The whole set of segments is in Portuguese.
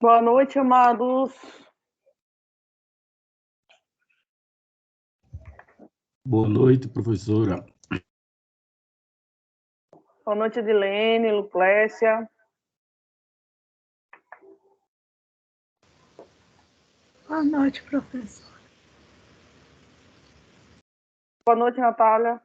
Boa noite, amados. Boa noite, professora. Boa noite, Edilene, Luclécia. Boa noite, professor. Boa noite, Natália.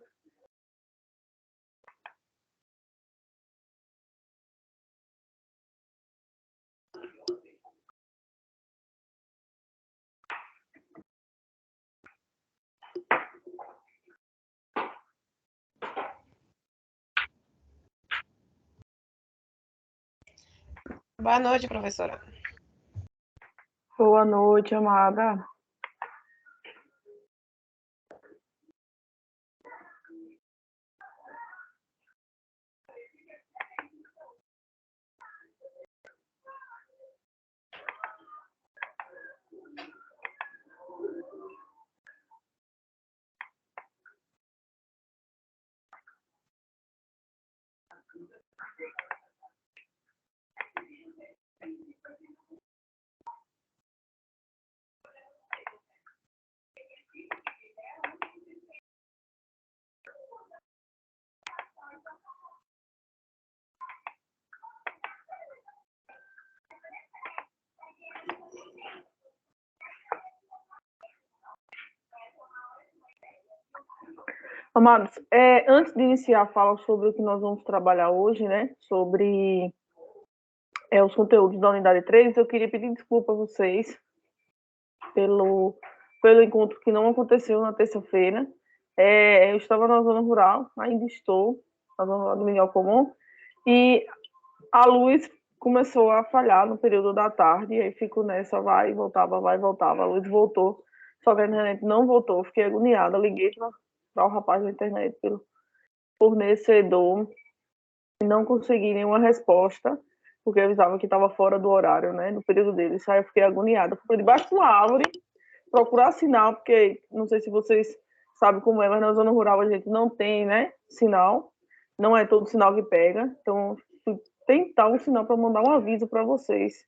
Boa noite, professora. Boa noite, amada. Amados, antes de iniciar a fala sobre o que nós vamos trabalhar hoje, né, sobre os conteúdos da unidade 3, eu queria pedir desculpa a vocês pelo encontro que não aconteceu na terça-feira. Eu estava na zona rural, ainda estou, na zona rural do Miguel Comum, e a luz começou a falhar no período da tarde, e aí fico nessa, vai e voltava, a luz voltou, só que a internet não voltou, fiquei agoniada, liguei para o rapaz da internet, pelo fornecedor, e não consegui nenhuma resposta, porque avisava que estava fora do horário, né, no período dele, aí eu fiquei agoniada, fui debaixo de uma árvore, procurar sinal, porque não sei se vocês sabem como é, mas na zona rural a gente não tem, né, sinal, não é todo sinal que pega, então fui tentar um sinal para mandar um aviso para vocês.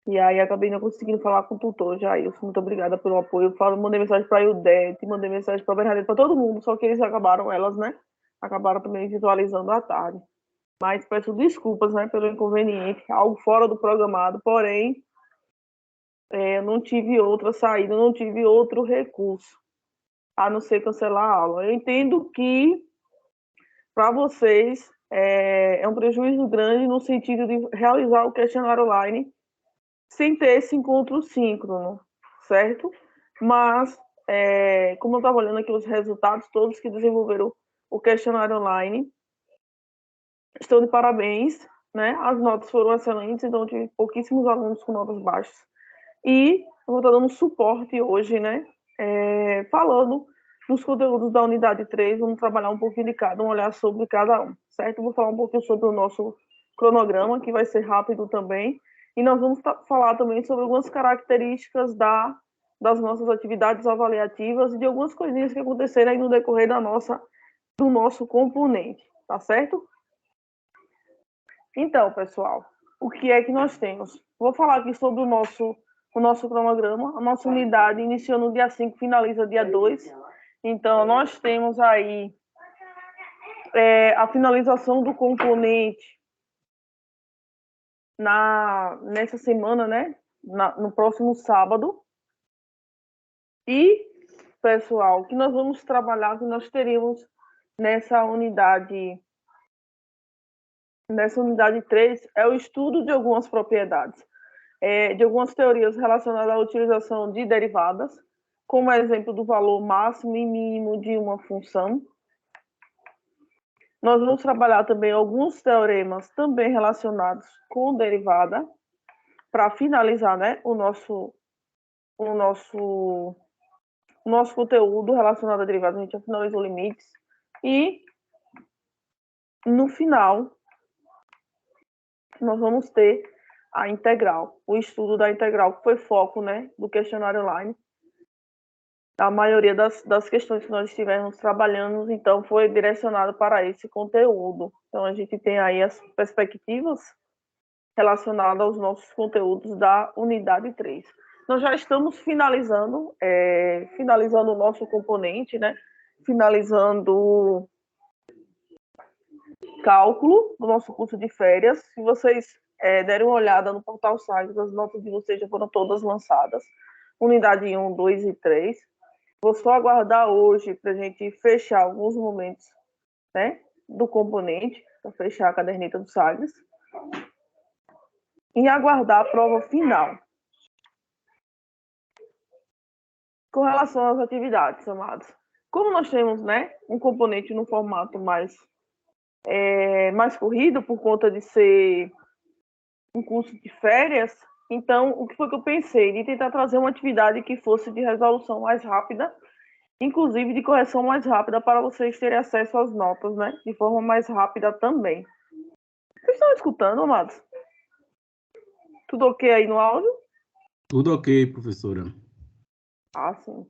E aí acabei não conseguindo falar com o tutor, Jair. Muito obrigada pelo apoio. Mandei mensagem para a Ildete, mandei mensagem para a Bernadette, para todo mundo, só que eles acabaram, elas, né? Acabaram também visualizando à tarde. Mas peço desculpas, né, pelo inconveniente, algo fora do programado, porém, eu não tive outra saída, não tive outro recurso, a não ser cancelar a aula. Eu entendo que, para vocês, é um prejuízo grande no sentido de realizar o questionário online sem ter esse encontro síncrono, certo? Mas, como eu estava olhando aqui os resultados, todos que desenvolveram o questionário online estão de parabéns, né? As notas foram excelentes, então eu tive pouquíssimos alunos com notas baixas. E eu vou estar dando suporte hoje, né? Falando dos conteúdos da unidade 3, vamos trabalhar um pouquinho de cada, um olhar sobre cada um, certo? Vou falar um pouquinho sobre o nosso cronograma, que vai ser rápido também, e nós vamos falar também sobre algumas características das nossas atividades avaliativas e de algumas coisinhas que aconteceram aí no decorrer do nosso componente, tá certo? Então, pessoal, o que é que nós temos? Vou falar aqui sobre o nosso cronograma. A nossa unidade iniciou no dia 5, finaliza dia 2. Então, nós temos aí a finalização do componente nessa semana, né? No próximo sábado. E, pessoal, o que nós vamos trabalhar, que nós teríamos nessa unidade 3, é o estudo de algumas propriedades. De algumas teorias relacionadas à utilização de derivadas, como exemplo do valor máximo e mínimo de uma função. Nós vamos trabalhar também alguns teoremas também relacionados com derivada, para finalizar, né, o nosso conteúdo relacionado a derivadas. A gente já finalizou limites. E, no final, nós vamos ter a integral, o estudo da integral, que foi foco, né, do questionário online. A maioria das questões que nós estivemos trabalhando, então, foi direcionado para esse conteúdo. Então, a gente tem aí as perspectivas relacionado aos nossos conteúdos da unidade 3. Nós já estamos finalizando o nosso componente, né? Finalizando cálculo do nosso curso de férias. Se vocês derem uma olhada no portal Sagres, as notas de vocês já foram todas lançadas. Unidade 1, 2 e 3. Vou só aguardar hoje para a gente fechar alguns momentos, né, do componente, para fechar a caderneta do Sagres. E aguardar a prova final. Com relação às atividades, amados. Como nós temos, né, um componente no formato mais corrido, por conta de ser um curso de férias, então, o que foi que eu pensei? De tentar trazer uma atividade que fosse de resolução mais rápida, inclusive de correção mais rápida, para vocês terem acesso às notas, né? De forma mais rápida também. Vocês estão escutando, amados? Tudo ok aí no áudio? Tudo ok, professora. Ah, sim.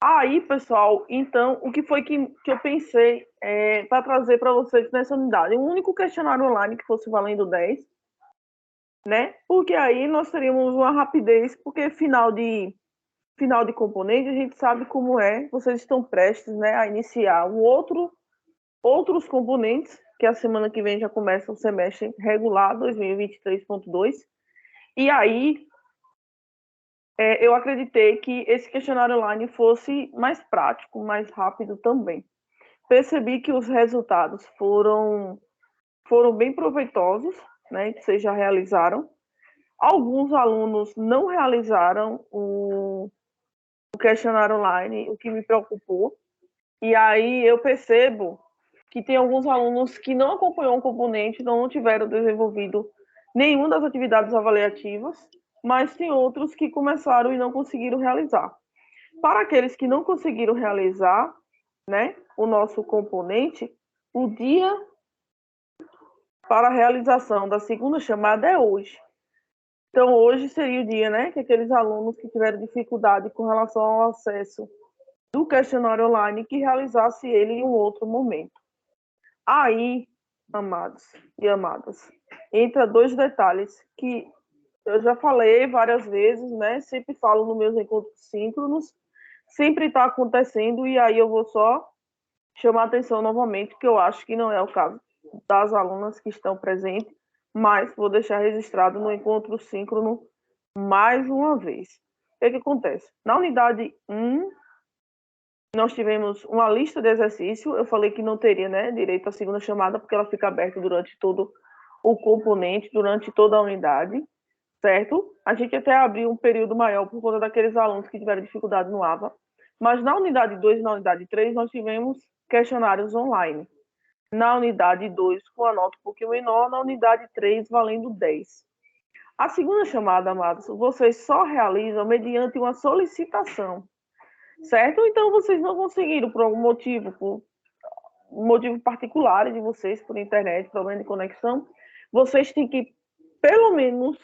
Aí, pessoal, então, o que foi que eu pensei para trazer para vocês nessa unidade? Um único questionário online que fosse valendo 10, né? Porque aí nós teríamos uma rapidez, porque final de componente, a gente sabe como é. Vocês estão prestes, né, a iniciar outros componentes, que a semana que vem já começa o semestre regular 2023.2. E aí, eu acreditei que esse questionário online fosse mais prático, mais rápido também. Percebi que os resultados foram bem proveitosos, né, que vocês já realizaram. Alguns alunos não realizaram o questionário online, o que me preocupou. E aí eu percebo que tem alguns alunos que não acompanhou um componente, não tiveram desenvolvido nenhuma das atividades avaliativas, mas tem outros que começaram e não conseguiram realizar. Para aqueles que não conseguiram realizar, né, o nosso componente, o dia para a realização da segunda chamada é hoje. Então, hoje seria o dia, né, que aqueles alunos que tiveram dificuldade com relação ao acesso do questionário online, que realizasse ele em um outro momento. Aí, amados e amadas, entra dois detalhes que eu já falei várias vezes, né, sempre falo nos meus encontros síncronos, sempre está acontecendo, e aí eu vou só chamar a atenção novamente, que eu acho que não é o caso das alunas que estão presentes, mas vou deixar registrado no encontro síncrono mais uma vez. O que acontece? Na unidade 1, nós tivemos uma lista de exercício. Eu falei que não teria, né, direito à segunda chamada, porque ela fica aberta durante todo o componente, durante toda a unidade, certo? A gente até abriu um período maior por conta daqueles alunos que tiveram dificuldade no AVA. Mas na unidade 2 e na unidade 3, nós tivemos questionários online. Na unidade 2, com a nota um pouquinho menor, na unidade 3, valendo 10. A segunda chamada, amados, vocês só realizam mediante uma solicitação, certo? Então, vocês não conseguiram, por algum motivo, por um motivo particular de vocês, por internet, problema de conexão, vocês têm que, pelo menos,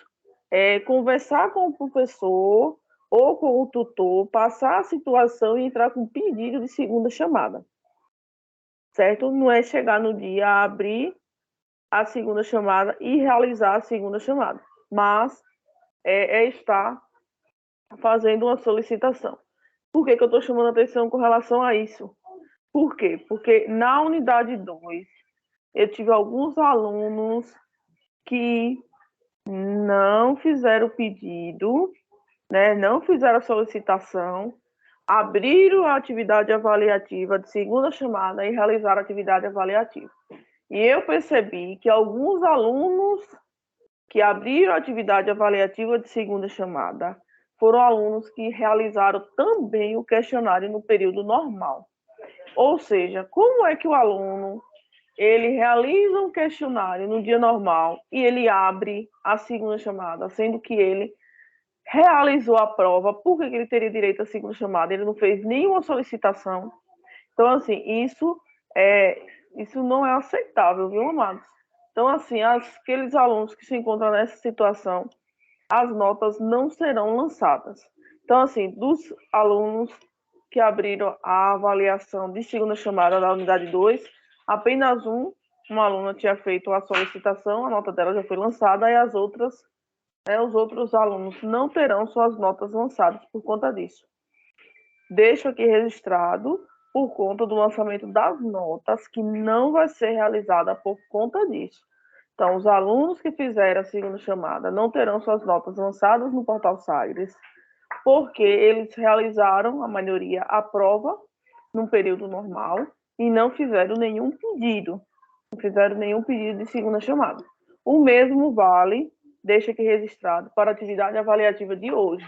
conversar com o professor ou com o tutor, passar a situação e entrar com pedido de segunda chamada, certo? Não é chegar no dia, abrir a segunda chamada e realizar a segunda chamada, mas estar fazendo uma solicitação. Por que eu estou chamando a atenção com relação a isso? Por quê? Porque na unidade 2, eu tive alguns alunos que não fizeram o pedido, né, não fizeram a solicitação, abriram a atividade avaliativa de segunda chamada e realizaram a atividade avaliativa. E eu percebi que alguns alunos que abriram a atividade avaliativa de segunda chamada foram alunos que realizaram também o questionário no período normal. Ou seja, como é que o aluno ele realiza um questionário no dia normal e ele abre a segunda chamada, sendo que ele realizou a prova? Por que ele teria direito à segunda chamada? Ele não fez nenhuma solicitação. Então, assim, isso não é aceitável, viu, amados? Então, assim, aqueles alunos que se encontram nessa situação, as notas não serão lançadas. Então, assim, dos alunos que abriram a avaliação de segunda chamada da unidade 2, apenas um uma aluna tinha feito a solicitação, a nota dela já foi lançada, e as outras, os outros alunos não terão suas notas lançadas por conta disso. Deixo aqui registrado, por conta do lançamento das notas, que não vai ser realizada por conta disso. Então, os alunos que fizeram a segunda chamada não terão suas notas lançadas no portal Sagres, porque eles realizaram, a maioria, a prova num período normal e não fizeram nenhum pedido. Não fizeram nenhum pedido de segunda chamada. O mesmo vale, deixa aqui registrado, para a atividade avaliativa de hoje.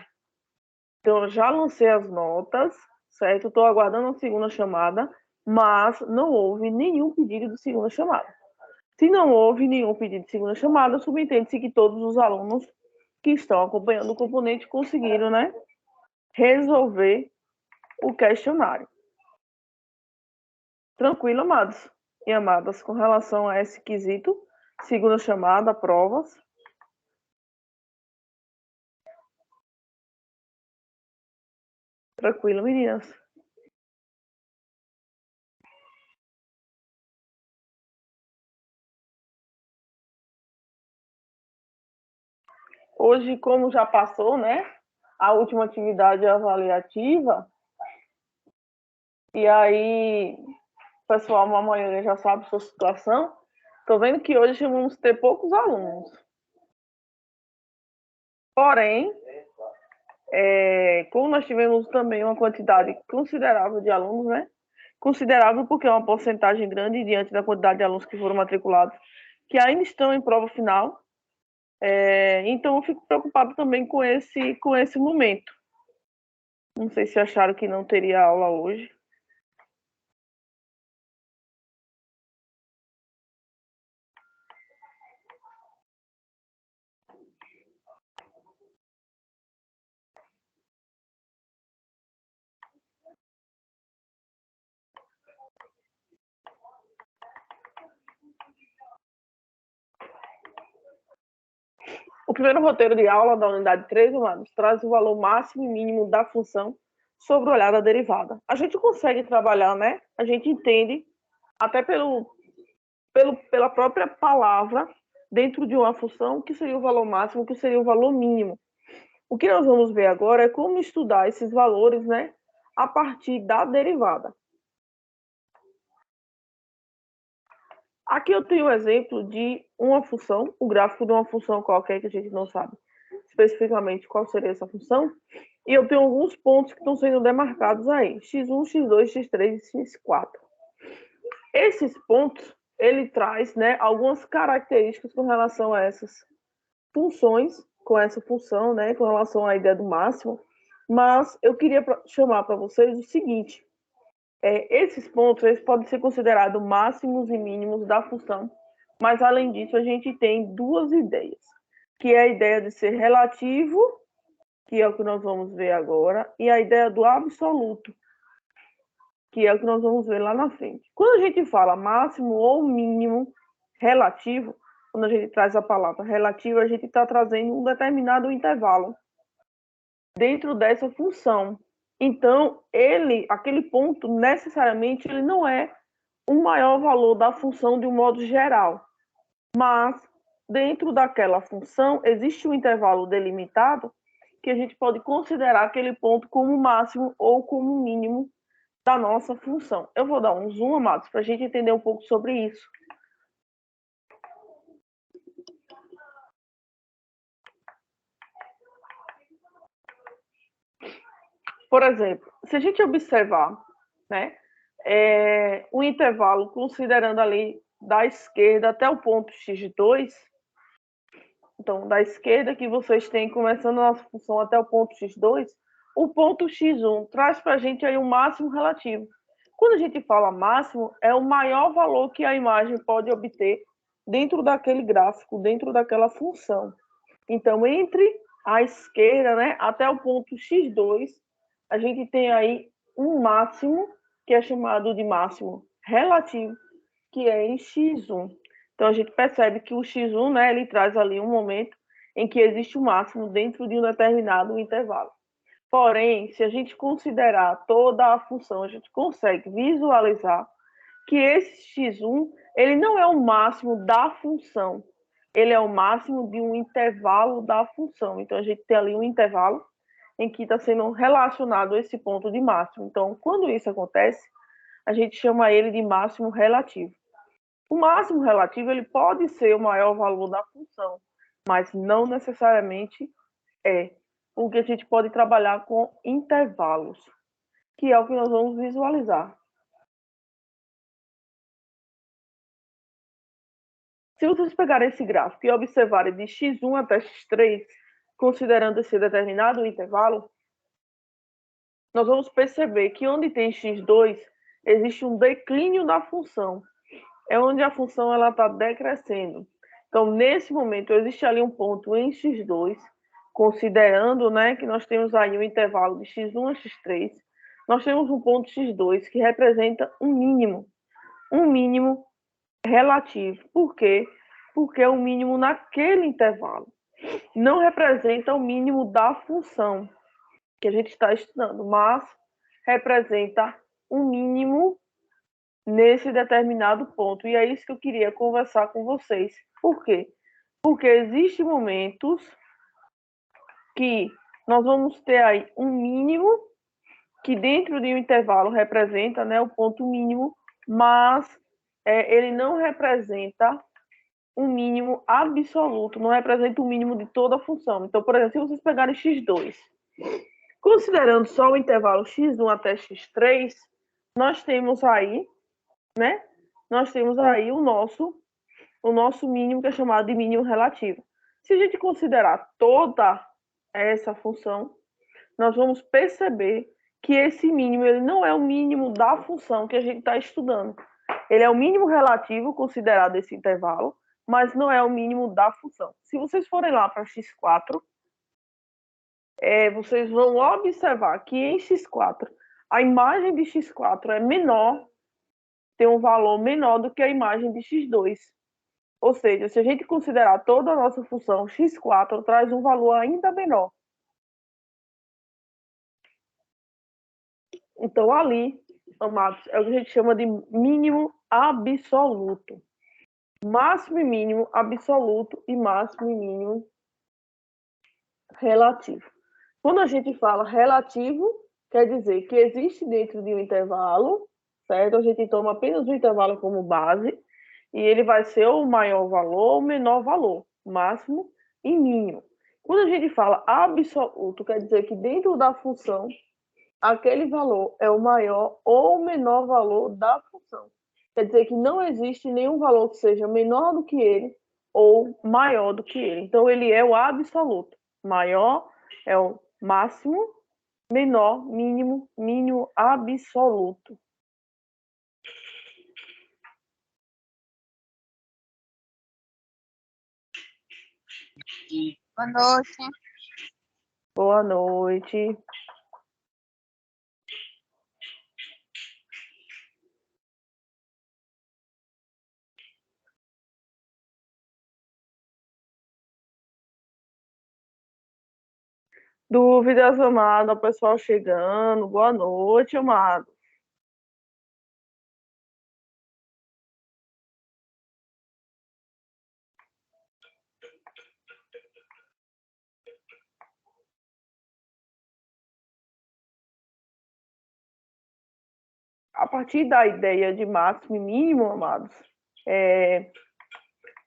Então, eu já lancei as notas, certo? Estou aguardando a segunda chamada, mas não houve nenhum pedido de segunda chamada. Se não houve nenhum pedido de segunda chamada, subentende-se que todos os alunos que estão acompanhando o componente conseguiram, né, resolver o questionário. Tranquilo, amados e amadas, com relação a esse quesito, segunda chamada, provas. Tranquilo, meninas. Hoje, como já passou, né, a última atividade avaliativa, e aí o pessoal, uma maioria já sabe sua situação, estou vendo que hoje vamos ter poucos alunos. Porém, como nós tivemos também uma quantidade considerável de alunos, né, considerável porque é uma porcentagem grande diante da quantidade de alunos que foram matriculados, que ainda estão em prova final, então eu fico preocupado também com esse momento. Não sei se acharam que não teria aula hoje. O primeiro roteiro de aula da unidade 3, amados, traz o valor máximo e mínimo da função sobre o olhar da derivada. A gente consegue trabalhar, né? A gente entende, até pela própria palavra, dentro de uma função, o que seria o valor máximo, o que seria o valor mínimo. O que nós vamos ver agora é como estudar esses valores, né, a partir da derivada. Aqui eu tenho um exemplo de uma função, o gráfico de uma função qualquer que a gente não sabe especificamente qual seria essa função, e eu tenho alguns pontos que estão sendo demarcados aí, x1, x2, x3 e x4. Esses pontos, ele traz, né, algumas características com relação a essas funções, com essa função, né, com relação à ideia do máximo, mas eu queria chamar para vocês o seguinte, esses pontos eles podem ser considerados máximos e mínimos da função, mas além disso a gente tem duas ideias, que é a ideia de ser relativo, que é o que nós vamos ver agora, e a ideia do absoluto, que é o que nós vamos ver lá na frente. Quando a gente fala máximo ou mínimo relativo, quando a gente traz a palavra relativo, a gente está trazendo um determinado intervalo dentro dessa função. Então, aquele ponto, necessariamente, ele não é o maior valor da função de um modo geral. Mas, dentro daquela função, existe um intervalo delimitado que a gente pode considerar aquele ponto como máximo ou como mínimo da nossa função. Eu vou dar um zoom, amados, para a gente entender um pouco sobre isso. Por exemplo, se a gente observar, né, o intervalo considerando ali da esquerda até o ponto x2, então da esquerda que vocês têm começando a nossa função até o ponto x2, o ponto x1 traz para a gente aí um máximo relativo. Quando a gente fala máximo, é o maior valor que a imagem pode obter dentro daquele gráfico, dentro daquela função. Então, entre a esquerda, né, até o ponto x2, a gente tem aí um máximo, que é chamado de máximo relativo, que é em x1. Então, a gente percebe que o x1, né, ele traz ali um momento em que existe o máximo dentro de um determinado intervalo. Porém, se a gente considerar toda a função, a gente consegue visualizar que esse x1 ele não é o máximo da função, ele é o máximo de um intervalo da função. Então, a gente tem ali um intervalo em que está sendo relacionado esse ponto de máximo. Então, quando isso acontece, a gente chama ele de máximo relativo. O máximo relativo ele pode ser o maior valor da função, mas não necessariamente é. Porque a gente pode trabalhar com intervalos, que é o que nós vamos visualizar. Se vocês pegarem esse gráfico e observarem de x1 até x3, considerando esse determinado intervalo, nós vamos perceber que onde tem x2, existe um declínio da função. É onde a função está decrescendo. Então, nesse momento, existe ali um ponto em x2, considerando, né, que nós temos aí um intervalo de x1 a x3, nós temos um ponto x2 que representa um mínimo relativo. Por quê? Porque é o mínimo naquele intervalo. Não representa o mínimo da função que a gente está estudando, mas representa um mínimo nesse determinado ponto. E é isso que eu queria conversar com vocês. Por quê? Porque existem momentos que nós vamos ter aí um mínimo que dentro de um intervalo representa, né, o ponto mínimo, mas ele não representa um mínimo absoluto, não representa o mínimo de toda a função. Então, por exemplo, se vocês pegarem x2, considerando só o intervalo x1 até x3, nós temos aí, né? Nós temos aí o nosso mínimo, que é chamado de mínimo relativo. Se a gente considerar toda essa função, nós vamos perceber que esse mínimo ele não é o mínimo da função que a gente está estudando. Ele é o mínimo relativo considerado esse intervalo, mas não é o mínimo da função. Se vocês forem lá para x4, vocês vão observar que em x4, a imagem de x4 é menor, tem um valor menor do que a imagem de x2. Ou seja, se a gente considerar toda a nossa função, x4 traz um valor ainda menor. Então, ali, amados, é o que a gente chama de mínimo absoluto. Máximo e mínimo absoluto e máximo e mínimo relativo. Quando a gente fala relativo, quer dizer que existe dentro de um intervalo, certo? A gente toma apenas o intervalo como base, e ele vai ser o maior valor ou o menor valor, máximo e mínimo. Quando a gente fala absoluto, quer dizer que dentro da função, aquele valor é o maior ou o menor valor da função. Quer dizer que não existe nenhum valor que seja menor do que ele ou maior do que ele. Então, ele é o absoluto. Maior é o máximo, menor, mínimo, mínimo absoluto. Boa noite. Boa noite. Dúvidas, amado? O pessoal chegando. Boa noite, amado. A partir da ideia de máximo e mínimo, amados,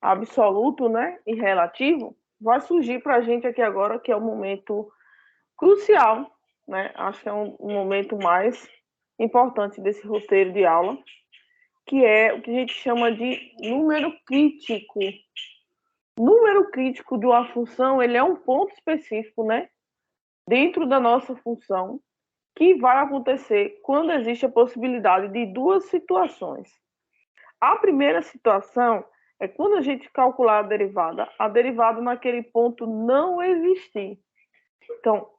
absoluto, né, e relativo, vai surgir para a gente aqui agora, que é um momento crucial, né? Acho que é um momento mais importante desse roteiro de aula, que é o que a gente chama de número crítico. Número crítico de uma função, ele é um ponto específico, né, dentro da nossa função, que vai acontecer quando existe a possibilidade de duas situações. A primeira situação é quando a gente calcular a derivada naquele ponto não existir. Então,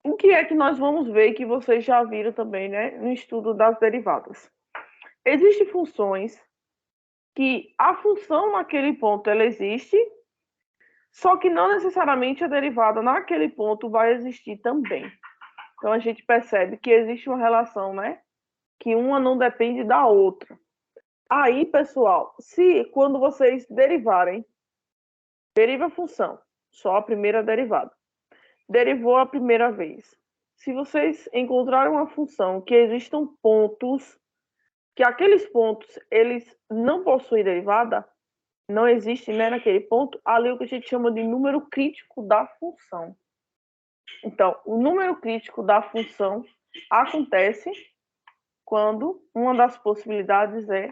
o que é que nós vamos ver que vocês já viram também, né, no estudo das derivadas? Existem funções que a função naquele ponto ela existe, só que não necessariamente a derivada naquele ponto vai existir também. Então, a gente percebe que existe uma relação, né, que uma não depende da outra. Aí, pessoal, se quando vocês derivarem, deriva a função, só a primeira derivada. Derivou a primeira vez. Se vocês encontrarem uma função que existam pontos, que aqueles pontos eles não possuem derivada, não existe, né, naquele ponto, ali o que a gente chama de número crítico da função. Então, o número crítico da função acontece quando uma das possibilidades é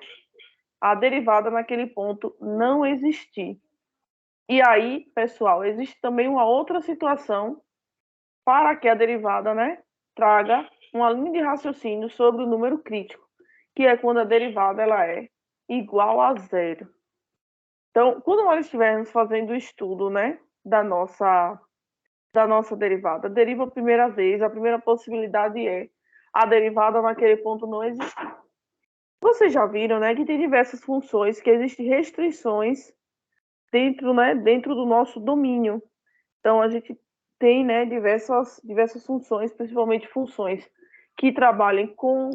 a derivada naquele ponto não existir. E aí, pessoal, existe também uma outra situação para que a derivada, né, traga uma linha de raciocínio sobre o número crítico, que é quando a derivada ela é igual a zero. Então, quando nós estivermos fazendo o estudo, né, da nossa derivada, deriva a primeira vez, a primeira possibilidade é a derivada naquele ponto não existir. Vocês já viram, né, que tem diversas funções, que existem restrições dentro, né, dentro do nosso domínio. Então, a gente tem, né, diversas funções, principalmente funções que trabalhem com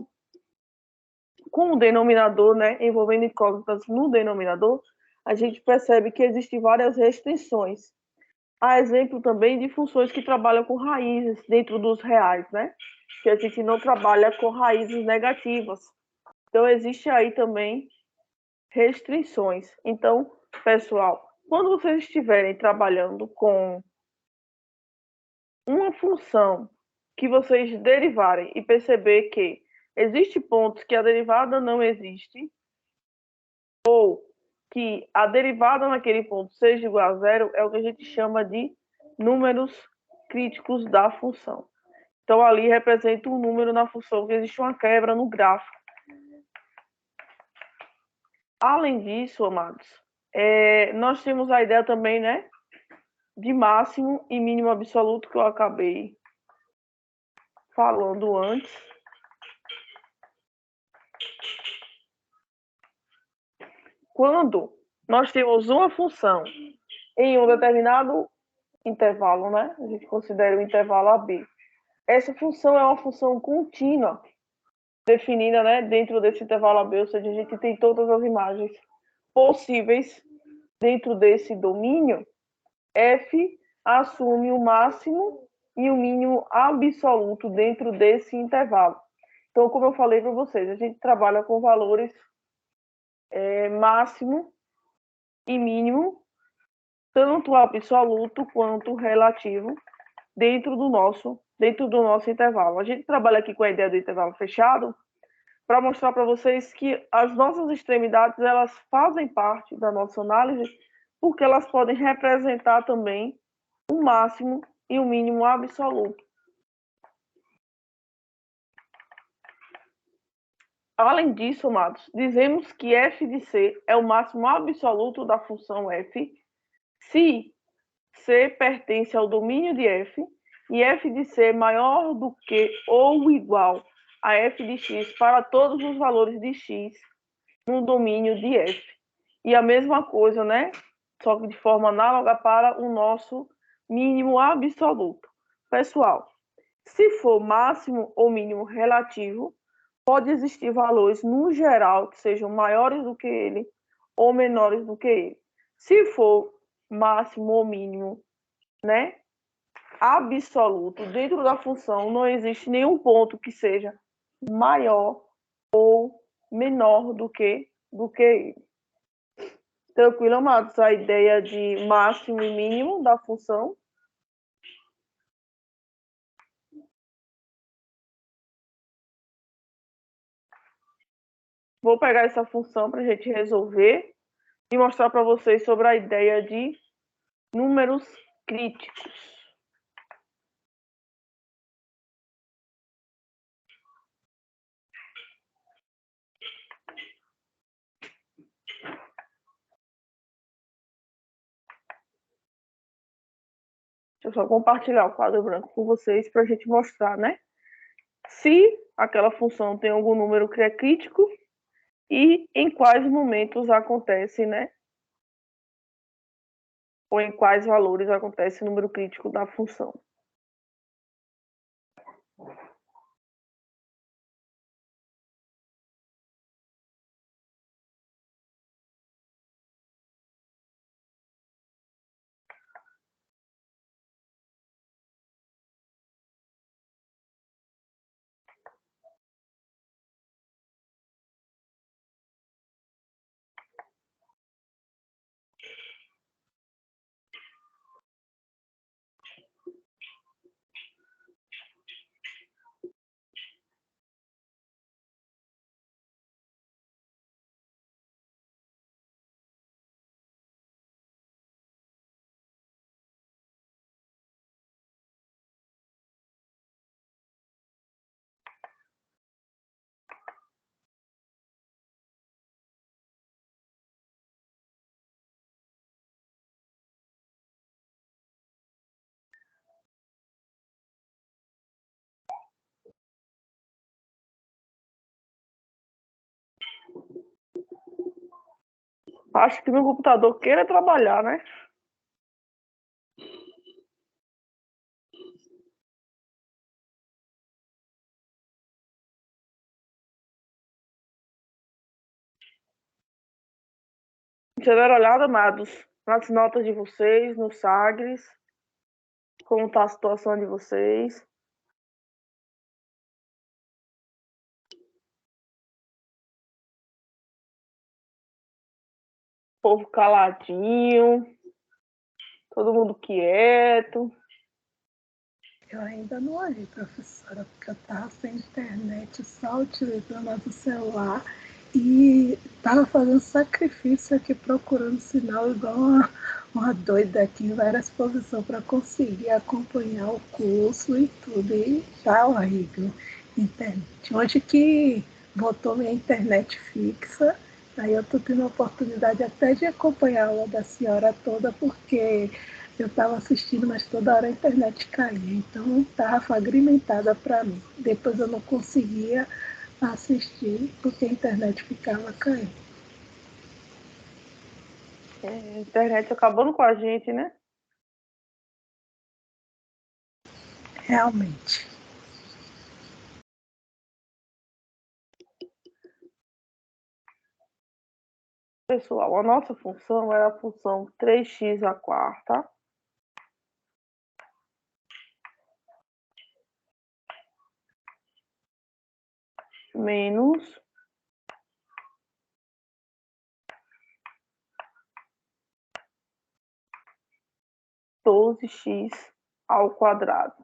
o denominador, né, envolvendo incógnitas no denominador, a gente percebe que existem várias restrições. Há exemplo também de funções que trabalham com raízes dentro dos reais, né? Que a gente não trabalha com raízes negativas. Então, existe aí também restrições. Então, pessoal, quando vocês estiverem trabalhando com uma função que vocês derivarem e perceber que existe pontos que a derivada não existe, ou que a derivada naquele ponto seja igual a zero, é o que a gente chama de números críticos da função. Então, ali representa um número na função que existe uma quebra no gráfico. Além disso, amados, nós temos a ideia também, né, de máximo e mínimo absoluto, que eu acabei falando antes. Quando nós temos uma função em um determinado intervalo, né, a gente considera o intervalo AB. Essa função é uma função contínua, definida, né, dentro desse intervalo AB, ou seja, a gente tem todas as imagens possíveis dentro desse domínio. F assume o máximo e o mínimo absoluto dentro desse intervalo. Então, como eu falei para vocês, a gente trabalha com valores máximo e mínimo, tanto absoluto quanto relativo, dentro do nosso intervalo. A gente trabalha aqui com a ideia do intervalo fechado para mostrar para vocês que as nossas extremidades elas fazem parte da nossa análise, porque elas podem representar também o máximo e o mínimo absoluto. Além disso, amados, dizemos que f de c é o máximo absoluto da função f se c pertence ao domínio de f e f de c é maior do que ou igual a f de x para todos os valores de x no domínio de f. E a mesma coisa, né? Só que de forma análoga para o nosso mínimo absoluto. Pessoal, se for máximo ou mínimo relativo, pode existir valores no geral que sejam maiores do que ele ou menores do que ele. Se for máximo ou mínimo, né, absoluto, dentro da função não existe nenhum ponto que seja maior ou menor do que ele. Tranquilo, amados? A ideia de máximo e mínimo da função. Vou pegar essa função para a gente resolver e mostrar para vocês sobre a ideia de números críticos. Deixa eu só compartilhar o quadro branco com vocês para a gente mostrar, né? Se aquela função tem algum número que é crítico e em quais momentos acontece, né? Ou em quais valores acontece o número crítico da função. Acho que meu computador queira trabalhar, né? Vocês deram olhada, amados, nas notas de vocês, no Sagres, como está a situação de vocês. Povo caladinho, todo mundo quieto. Eu ainda não olhei, professora, porque eu estava sem internet, só utilizando a do celular e estava fazendo sacrifício aqui procurando sinal igual uma doida aqui em várias posições para conseguir acompanhar o curso e tudo. E tá horrível internet. Hoje que botou minha internet fixa, aí eu estou tendo a oportunidade até de acompanhar a aula da senhora toda, porque eu estava assistindo, mas toda hora a internet caía, então estava fragmentada para mim. Depois eu não conseguia assistir porque a internet ficava caindo. A internet acabando com a gente, né? Realmente. Pessoal, a nossa função era a função 3x à quarta menos 12x ao quadrado.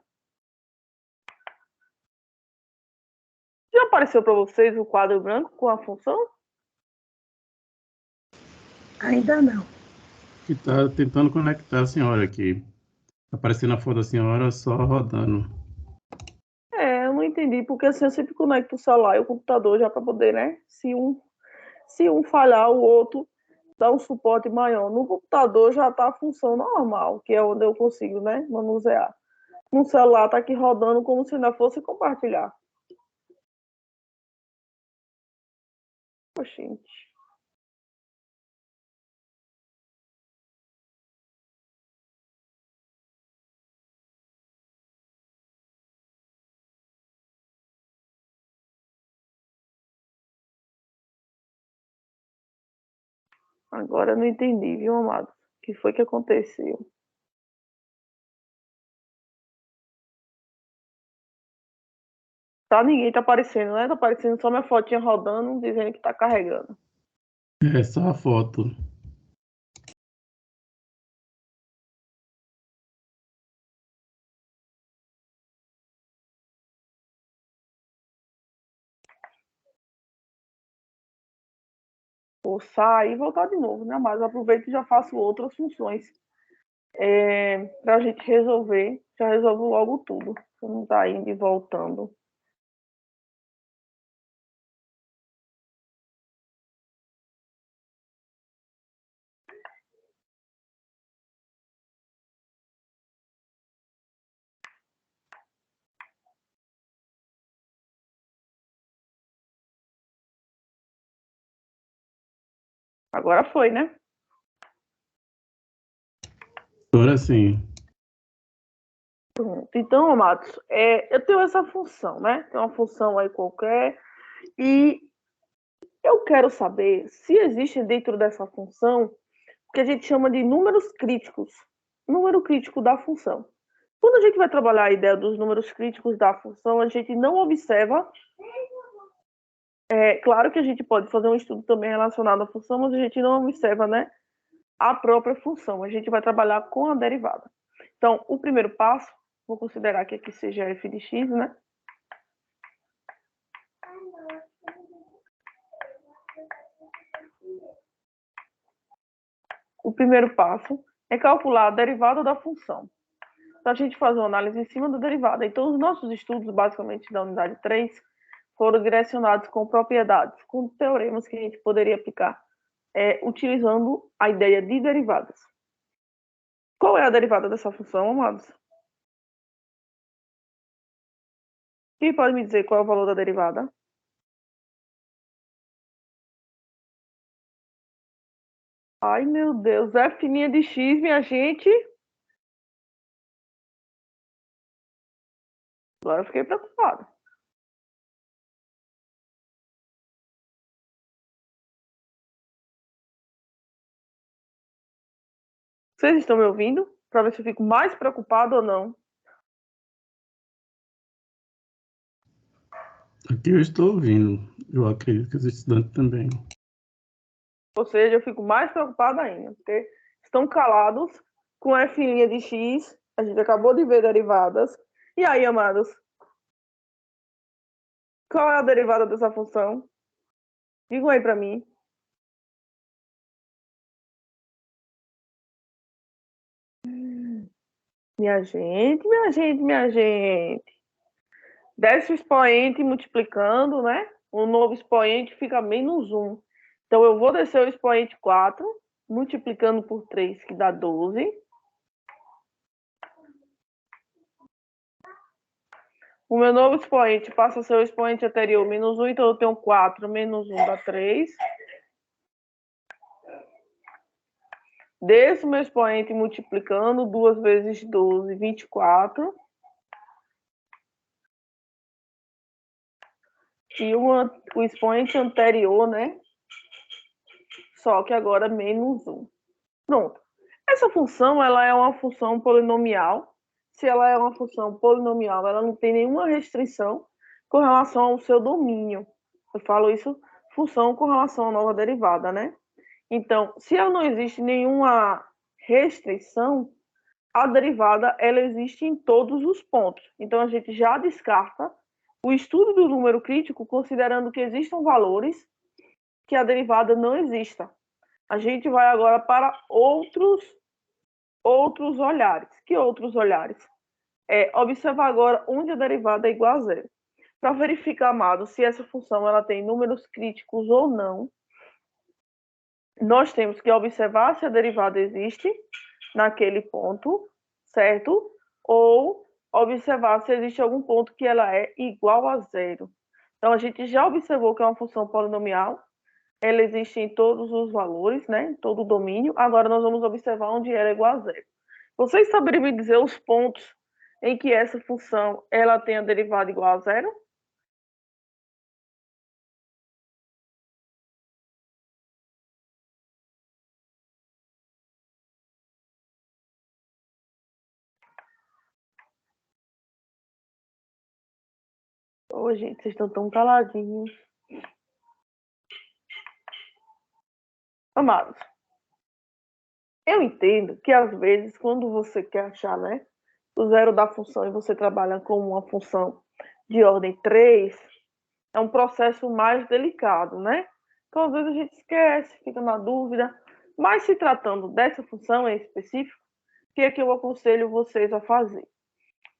Já apareceu para vocês o quadro branco com a função? Ainda não. Que está tentando conectar a senhora aqui. Tá aparecendo a foto da senhora só rodando. Eu não entendi, porque assim eu sempre conecto o celular e o computador já para poder, né? Se um falhar, o outro dá um suporte maior. No computador já está a função normal, que é onde eu consigo, né, manusear. No celular está aqui rodando como se ainda fosse compartilhar. Gente. Agora eu não entendi, viu, amado? O que foi que aconteceu? Tá, ninguém tá aparecendo, né? Tá aparecendo só minha fotinha rodando, dizendo que tá carregando. É só a foto. Vou sair e voltar de novo, né? Mas aproveito e já faço outras funções. Pra gente resolver, já resolvo logo tudo. Pra não tá indo e voltando. Agora foi, né? Agora sim. Pronto. Então, amados, eu tenho essa função, né? Tem uma função aí qualquer. E eu quero saber se existe dentro dessa função o que a gente chama de números críticos. Número crítico da função. Quando a gente vai trabalhar a ideia dos números críticos da função, a gente não observa. Claro que a gente pode fazer um estudo também relacionado à função, mas a gente não observa, né, a própria função. A gente vai trabalhar com a derivada. Então, o primeiro passo, vou considerar que aqui seja f de x, né? O primeiro passo é calcular a derivada da função. Então, a gente faz uma análise em cima da derivada. Então, os nossos estudos, basicamente, da unidade 3, foram direcionados com propriedades, com teoremas que a gente poderia aplicar utilizando a ideia de derivadas. Qual é a derivada dessa função, amados? Quem pode me dizer qual é o valor da derivada? Ai, meu Deus, F' de X, minha gente. Agora eu fiquei preocupada. Vocês estão me ouvindo? Para ver se eu fico mais preocupado ou não. Aqui eu estou ouvindo. Eu acredito que os estudantes também. Ou seja, eu fico mais preocupada ainda, porque estão calados com F' de X. A gente acabou de ver derivadas. E aí, amados? Qual é a derivada dessa função? Digam aí para mim. Minha gente, minha gente, minha gente. Desce o expoente multiplicando, né? O novo expoente fica -1. Então, eu vou descer o expoente 4, multiplicando por 3, que dá 12. O meu novo expoente passa a ser o expoente anterior, -1, então eu tenho 4 menos 1 dá 3. Desço o meu expoente multiplicando, 2 vezes 12, 24. E o expoente anterior, né? Só que agora -1. Pronto. Essa função, ela é uma função polinomial. Se ela é uma função polinomial, ela não tem nenhuma restrição com relação ao seu domínio. Eu falo isso, função com relação à nova derivada, né? Então, se ela não existe nenhuma restrição, a derivada, ela existe em todos os pontos. Então, a gente já descarta o estudo do número crítico, considerando que existam valores que a derivada não exista. A gente vai agora para outros olhares. Que outros olhares? Observar agora onde a derivada é igual a zero. Para verificar, amado, se essa função ela tem números críticos ou não, nós temos que observar se a derivada existe naquele ponto, certo? Ou observar se existe algum ponto que ela é igual a zero. Então, a gente já observou que é uma função polinomial, ela existe em todos os valores, né? Em todo o domínio. Agora nós vamos observar onde ela é igual a zero. Vocês saberiam me dizer os pontos em que essa função ela tem a derivada igual a zero? Ô, gente, vocês estão tão caladinhos. Amados, eu entendo que às vezes, quando você quer achar, né, o zero da função e você trabalha com uma função de ordem 3, é um processo mais delicado, né? Então, às vezes a gente esquece, fica na dúvida. Mas se tratando dessa função em específico, o que é que eu aconselho vocês a fazer?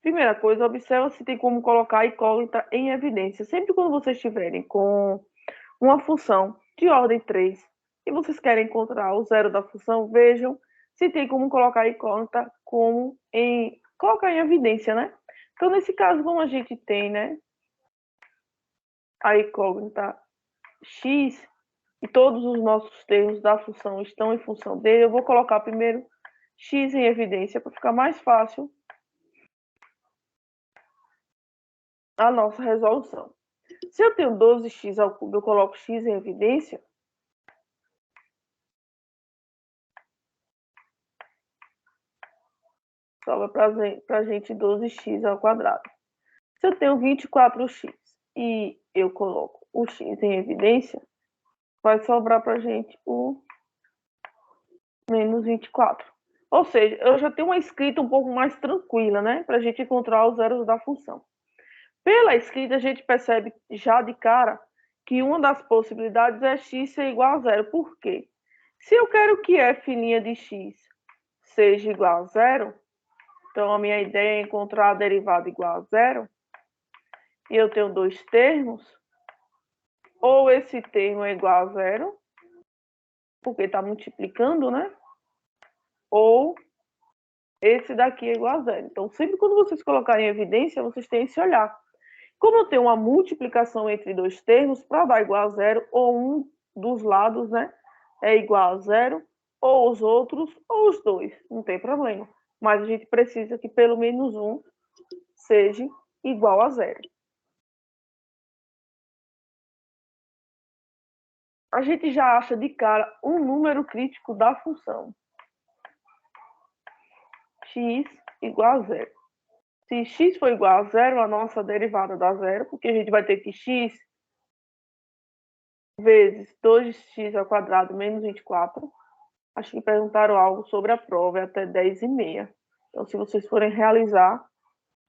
Primeira coisa, observa se tem como colocar a incógnita em evidência. Sempre quando vocês estiverem com uma função de ordem 3 e vocês querem encontrar o zero da função, vejam se tem como colocar a incógnita colocar em evidência, né? Então, nesse caso, como a gente tem, né, a incógnita x e todos os nossos termos da função estão em função dele, eu vou colocar primeiro x em evidência para ficar mais fácil a nossa resolução. Se eu tenho 12x ao cubo, eu coloco x em evidência. Sobra para a gente 12x ao quadrado. Se eu tenho 24x e eu coloco o x em evidência, vai sobrar para a gente o menos 24. Ou seja, eu já tenho uma escrita um pouco mais tranquila, né? Para a gente encontrar os zeros da função. Pela escrita, a gente percebe já de cara que uma das possibilidades é x ser igual a zero. Por quê? Se eu quero que f' de x seja igual a zero, então a minha ideia é encontrar a derivada igual a zero, e eu tenho dois termos, ou esse termo é igual a zero, porque está multiplicando, né? Ou esse daqui é igual a zero. Então, sempre quando vocês colocarem em evidência, vocês têm esse olhar. Como eu tenho uma multiplicação entre dois termos, para dar igual a zero, ou um dos lados, né, é igual a zero, ou os outros, ou os dois, não tem problema. Mas a gente precisa que pelo menos um seja igual a zero. A gente já acha de cara um número crítico da função. X igual a zero. Se x for igual a zero, a nossa derivada dá zero, porque a gente vai ter que x vezes 2x ao quadrado menos 24. Acho que perguntaram algo sobre a prova, é até 10h30. Então, se vocês forem realizar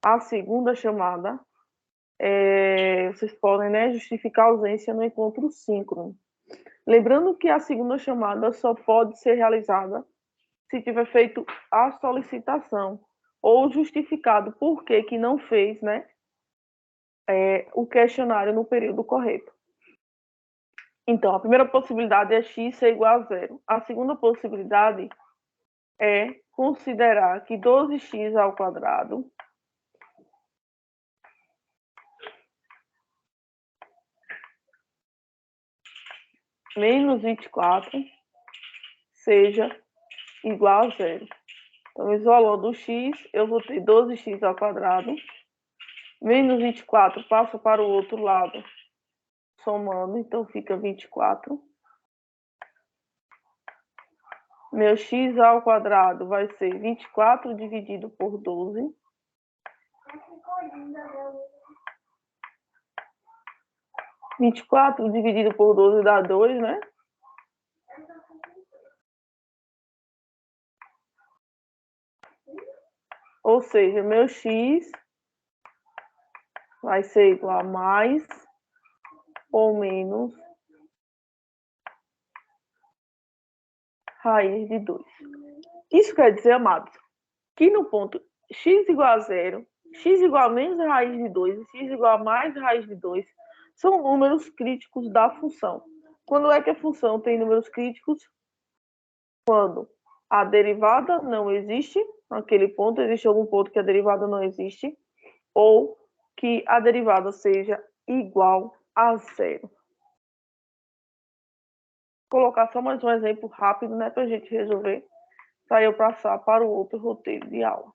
a segunda chamada, vocês podem, né, justificar a ausência no encontro síncrono. Lembrando que a segunda chamada só pode ser realizada se tiver feito a solicitação ou justificado por que não fez, né, o questionário no período correto. Então, a primeira possibilidade é x ser igual a zero. A segunda possibilidade é considerar que 12x ao quadrado menos 24 seja igual a zero. Então, isolando do x, eu vou ter 12x ao quadrado, menos 24 passa para o outro lado, somando, então fica 24. Meu x ao quadrado vai ser 24 dividido por 12. Vinte e quatro dividido por 12 dá 2, né? Ou seja, meu x vai ser igual a mais ou menos raiz de 2. Isso quer dizer, amados, que no ponto x igual a zero, x igual a menos raiz de 2 e x igual a mais raiz de 2 são números críticos da função. Quando é que a função tem números críticos? Quando a derivada não existe, naquele ponto, existe algum ponto que a derivada não existe, ou que a derivada seja igual a zero. Vou colocar só mais um exemplo rápido, né, para a gente resolver, para eu passar para o outro roteiro de aula.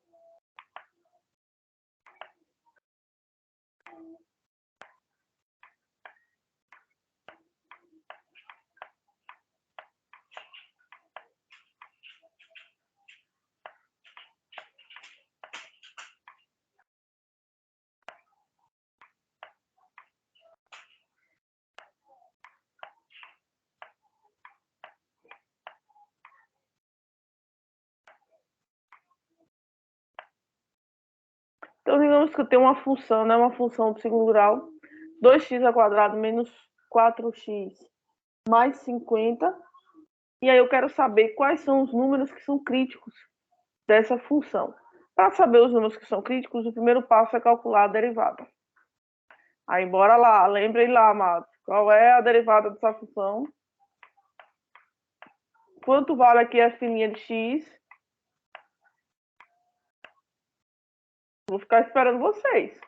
Então, digamos que eu tenho uma função, né, uma função do segundo grau, 2x ao quadrado menos 4x mais 50, e aí eu quero saber quais são os números que são críticos dessa função. Para saber os números que são críticos, o primeiro passo é calcular a derivada. Aí, bora lá, lembrem lá, amados, qual é a derivada dessa função? Quanto vale aqui essa linha de x? Vou ficar esperando vocês.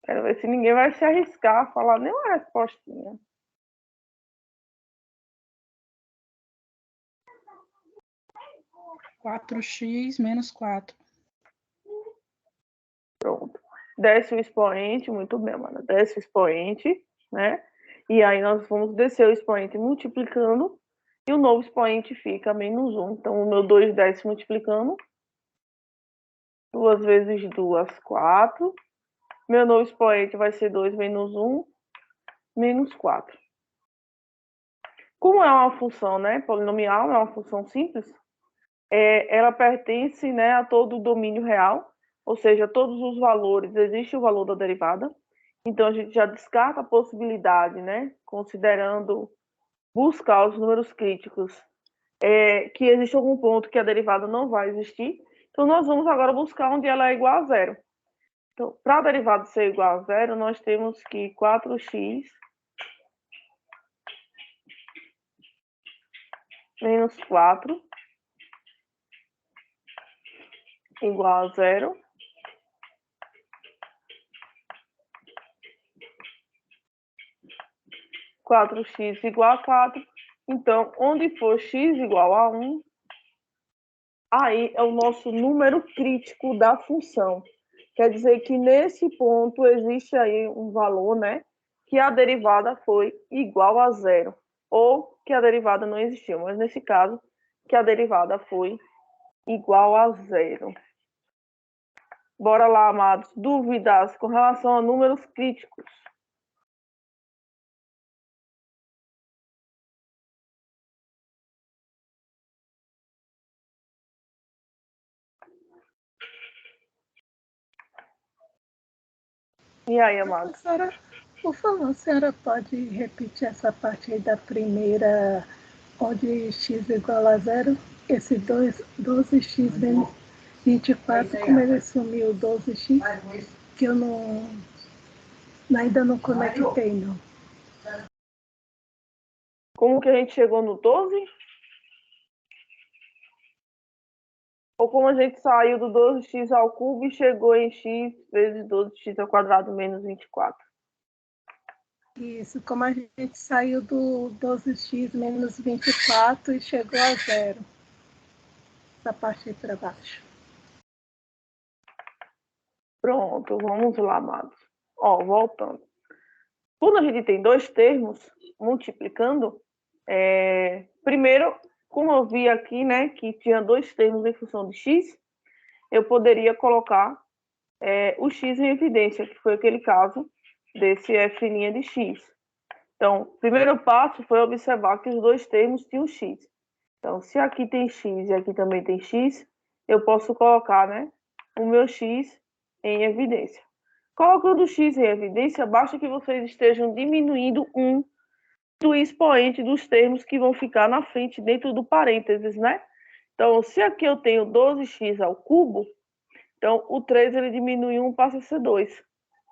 Quero ver se ninguém vai se arriscar a falar nenhuma respostinha. Quatro x menos 4. Pronto. Desce o expoente, muito bem, mano. Desce o expoente, né? E aí nós vamos descer o expoente multiplicando e o novo expoente fica menos 1. Então, o meu 2 desce multiplicando. 2 vezes 2, 4. Meu novo expoente vai ser 2 menos 1, menos 4. Como é uma função, né, polinomial, é uma função simples, ela pertence, né, a todo o domínio real, ou seja, todos os valores, existe o valor da derivada. Então, a gente já descarta a possibilidade, né, considerando buscar os números críticos, que existe algum ponto que a derivada não vai existir. Então, nós vamos agora buscar onde ela é igual a zero. Então, para a derivada ser igual a zero, nós temos que 4x menos 4 igual a 0. Quatro x igual a 4. Então, onde for x igual a 1, aí é o nosso número crítico da função. Quer dizer que nesse ponto existe aí um valor, né, que a derivada foi igual a 0, ou que a derivada não existiu, mas nesse caso, que a derivada foi igual a 0. Bora lá, amados, dúvidas com relação a números críticos? E aí, amados? Professora, por favor, a senhora pode repetir essa parte aí da primeira, onde x igual a 0? Esse 12x menos 24, como ele sumiu 12x? Que eu ainda não conectei, não. Como que a gente chegou no 12? Ou como a gente saiu do 12x ao cubo e chegou em x vezes 12x ao quadrado menos 24? Isso, como a gente saiu do 12x menos 24 e chegou a 0. Essa parte aí para baixo. Pronto, vamos lá, amados. Ó, voltando. Quando a gente tem dois termos multiplicando, primeiro, como eu vi aqui, né, que tinha dois termos em função de x, eu poderia colocar o x em evidência, que foi aquele caso desse f' de x. Então, o primeiro passo foi observar que os dois termos tinham x. Então, se aqui tem x e aqui também tem x, eu posso colocar, né, o meu x em evidência. Colocando o x em evidência, basta que vocês estejam diminuindo um do expoente dos termos que vão ficar na frente dentro do parênteses, né? Então, se aqui eu tenho 12x ao cubo, então o 3 ele diminui 1, passa a ser 2,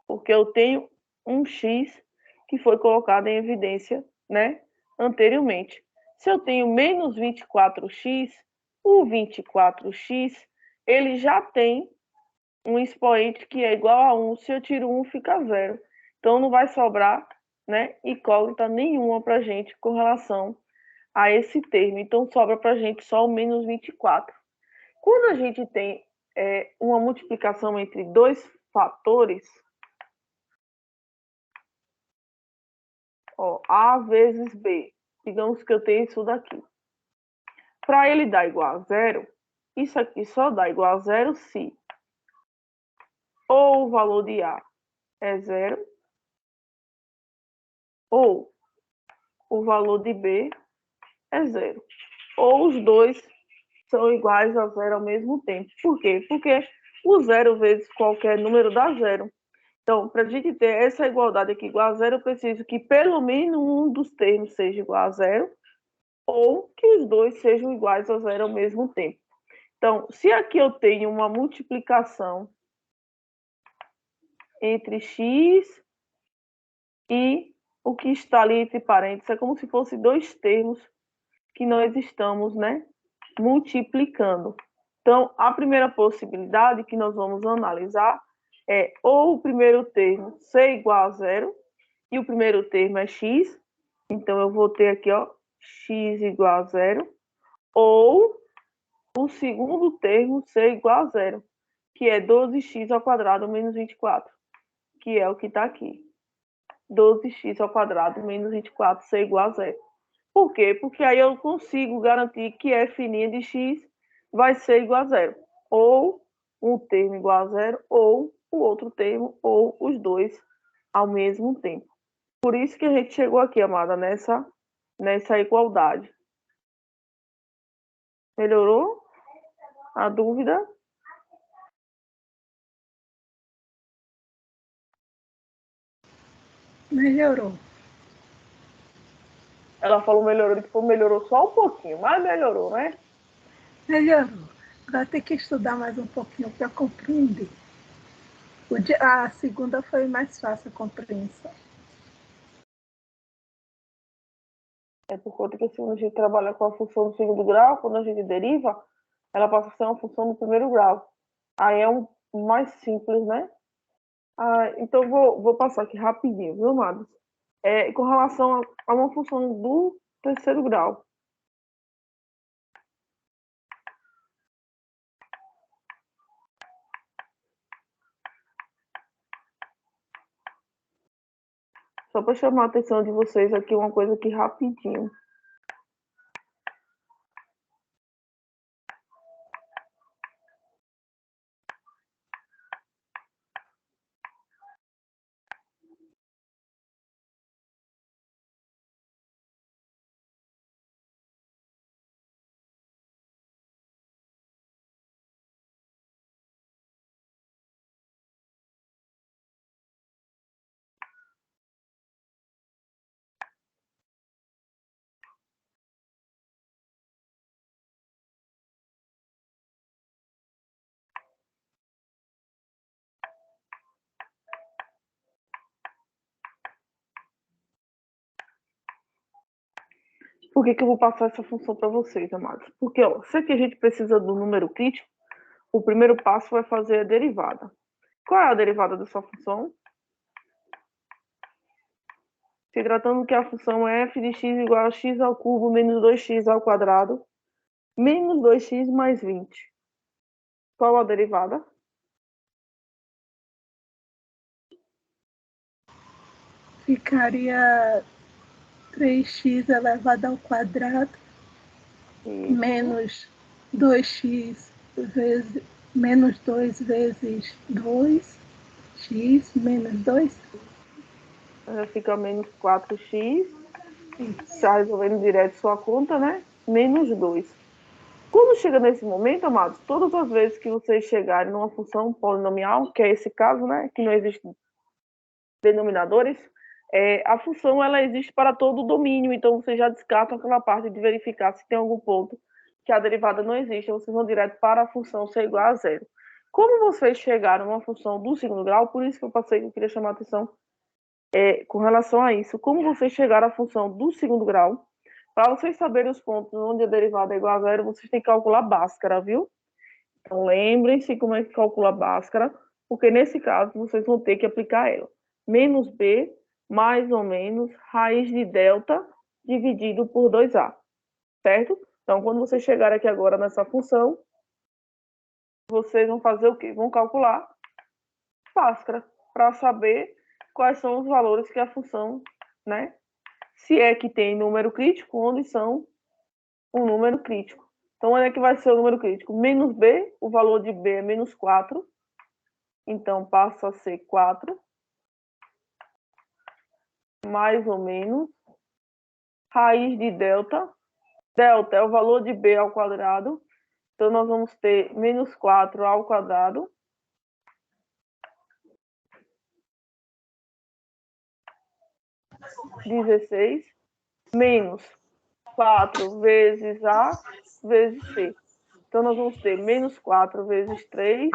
porque eu tenho um x que foi colocado em evidência, né, anteriormente. Se eu tenho menos 24x, o 24x, ele já tem um expoente que é igual a 1, se eu tiro 1, fica 0. Então, não vai sobrar, né, incógnita nenhuma para a gente com relação a esse termo. Então, sobra para a gente só o menos 24. Quando a gente tem uma multiplicação entre dois fatores, ó, A vezes B, digamos que eu tenho isso daqui. Para ele dar igual a 0, isso aqui só dá igual a 0 se ou o valor de A é 0, ou o valor de B é 0. Ou os dois são iguais a 0 ao mesmo tempo. Por quê? Porque o 0 vezes qualquer número dá 0. Então, para a gente ter essa igualdade aqui igual a 0, eu preciso que pelo menos um dos termos seja igual a 0, ou que os dois sejam iguais a 0 ao mesmo tempo. Então, se aqui eu tenho uma multiplicação entre x e o que está ali entre parênteses, é como se fosse dois termos que nós estamos, né, multiplicando. Então, a primeira possibilidade que nós vamos analisar é ou o primeiro termo ser igual a 0, e o primeiro termo é x, então eu vou ter aqui, ó, x igual a 0, ou o segundo termo ser igual a 0, que é 12x ao quadrado menos 24, que é o que está aqui. 12x ao quadrado menos 24 ser igual a 0. Por quê? Porque aí eu consigo garantir que f' de x vai ser igual a 0. Ou um termo igual a 0, ou o outro termo, ou os dois ao mesmo tempo. Por isso que a gente chegou aqui, amada, nessa igualdade. Melhorou a dúvida? Melhorou. Ela falou melhorou, tipo, melhorou só um pouquinho, mas melhorou, né? Melhorou. Agora tem que estudar mais um pouquinho para compreender. A segunda foi mais fácil a compreensão. É por conta que quando a gente trabalha com a função do segundo grau, quando a gente deriva, ela passa a ser uma função do primeiro grau. Aí é um mais simples, né? Então, vou passar aqui rapidinho, viu, Mados? Com relação a uma função do terceiro grau. Só para chamar a atenção de vocês aqui, uma coisa aqui rapidinho. Por que eu vou passar essa função para vocês, amados? Porque, ó, se aqui a gente precisa do número crítico, o primeiro passo vai fazer a derivada. Qual é a derivada dessa função? Se tratando que a função é f de x igual a x ao cubo menos 2x ao quadrado, menos 2x mais 20. Qual a derivada? Ficaria 3x elevado ao quadrado Isso. menos 2x vezes menos 2 vezes 2x menos 2. Fica menos 4x. Está resolvendo direto sua conta, né? Menos 2. Quando chega nesse momento, amados, todas as vezes que vocês chegarem numa função polinomial, que é esse caso, né? Que não existe denominadores, a função ela existe para todo o domínio, então vocês já descartam aquela parte de verificar se tem algum ponto que a derivada não existe, vocês vão direto para a função ser igual a zero. Como vocês chegaram numa função do segundo grau, por isso que eu queria chamar a atenção com relação a isso, como vocês chegaram à função do segundo grau, para vocês saberem os pontos onde a derivada é igual a zero, vocês têm que calcular Bhaskara, viu? Então lembrem-se como é que calcula Bhaskara, porque nesse caso vocês vão ter que aplicar ela. Menos b, mais ou menos, raiz de delta dividido por 2a, certo? Então, quando vocês chegarem aqui agora nessa função, vocês vão fazer o quê? Vão calcular Bhaskara, para saber quais são os valores que a função, né? Se é que tem número crítico, onde são um número crítico. Então, onde é que vai ser o número crítico? Menos b, o valor de b é menos 4, então passa a ser 4, mais ou menos, raiz de delta. Delta é o valor de b ao quadrado, então nós vamos ter menos 4 ao quadrado. (16) menos 4 vezes a vezes c. Então, nós vamos ter menos 4 vezes 3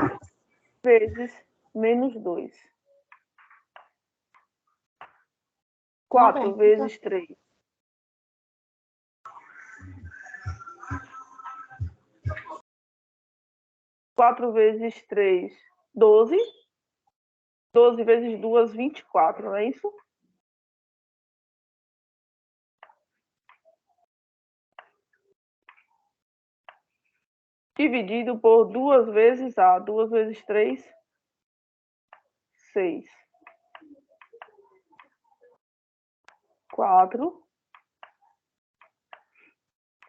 vezes menos 2. 4 vezes 3. 4 vezes 3, 12. 12 vezes 2, 24, não é isso? Dividido por 2 vezes a. 2 vezes 3, 6. 4.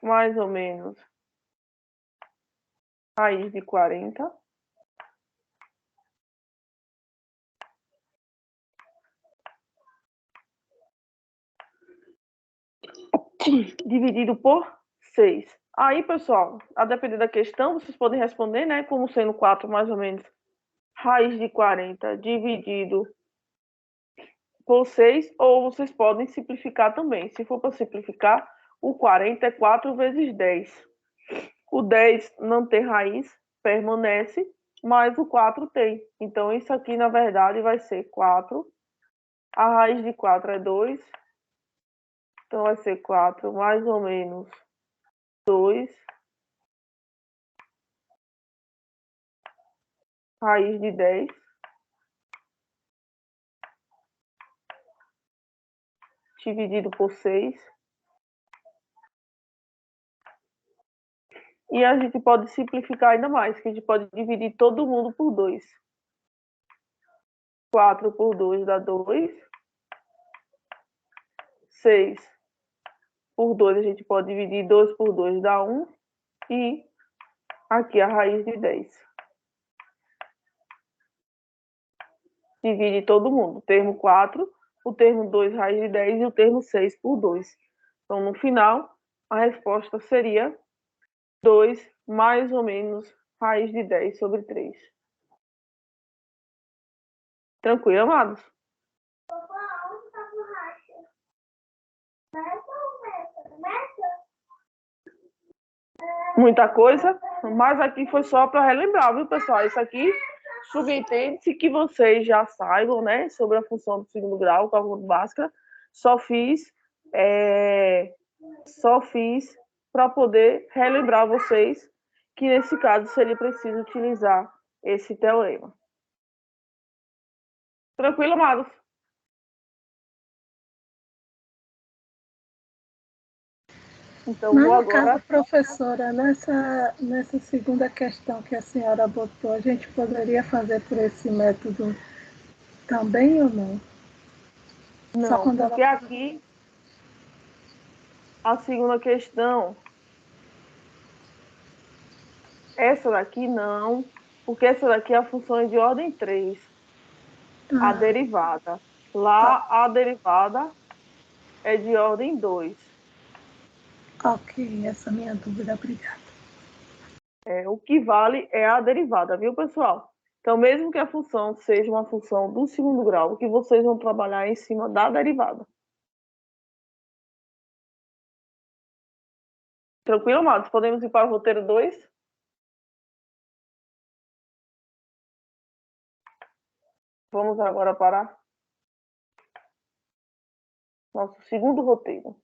Mais ou menos. Raiz de 40. Dividido por 6. Aí, pessoal, a depender da questão, vocês podem responder, né? Como sendo 4 mais ou menos. Raiz de 40 dividido por 6, ou vocês podem simplificar também. Se for para simplificar, o 40 é 4 vezes 10. O 10 não tem raiz, permanece, mas o 4 tem. Então, isso aqui, na verdade, vai ser 4. A raiz de 4 é 2. Então, vai ser 4 mais ou menos 2. raiz de 10 dividido por 6. E a gente pode simplificar ainda mais, que a gente pode dividir todo mundo por 2. 4 por 2 dá 2. 6 por 2 a gente pode dividir, 2 por 2 dá 1. E aqui a raiz de 10. Divide todo mundo. O termo 4, o termo 2 raiz de 10 e o termo 6 por 2. Então, no final, a resposta seria 2 mais ou menos raiz de 10 sobre 3. Tranquilo, amados? Muita coisa, mas aqui foi só para relembrar, viu, pessoal? Isso aqui subentende-se que vocês já saibam, né, sobre a função do segundo grau, cálculo de Bhaskara. Só fiz para poder relembrar vocês que, nesse caso, seria preciso utilizar esse teorema. Tranquilo, amados? Então, Mas, vou no agora... caso, professora, nessa segunda questão que a senhora botou, a gente poderia fazer por esse método também ou não? Não, porque aqui a segunda questão, essa daqui não, porque essa daqui a função é de ordem 3, a derivada. Lá a derivada é de ordem 2. Ok, essa é a minha dúvida, obrigada. O que vale é a derivada, viu, pessoal? Então, mesmo que a função seja uma função do segundo grau, o que vocês vão trabalhar é em cima da derivada. Tranquilo, amados? Podemos ir para o roteiro 2? Vamos agora para nosso segundo roteiro.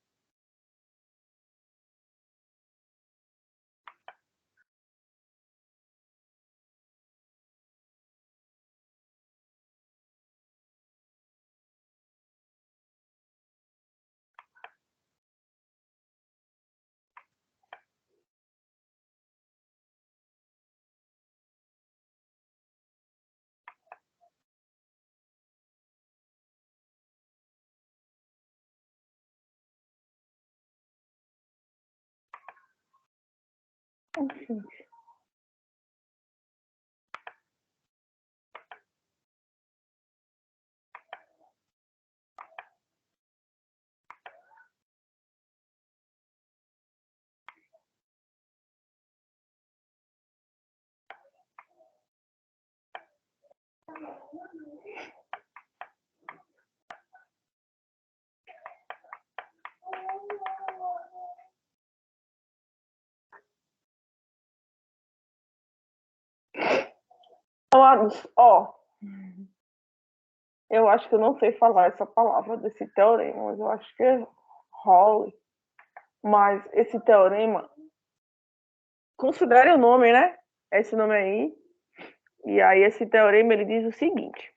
Amados, eu acho que eu não sei falar essa palavra desse teorema, mas eu acho que é Hall. Mas esse teorema, considere o nome, né? Esse nome aí. E aí esse teorema ele diz o seguinte: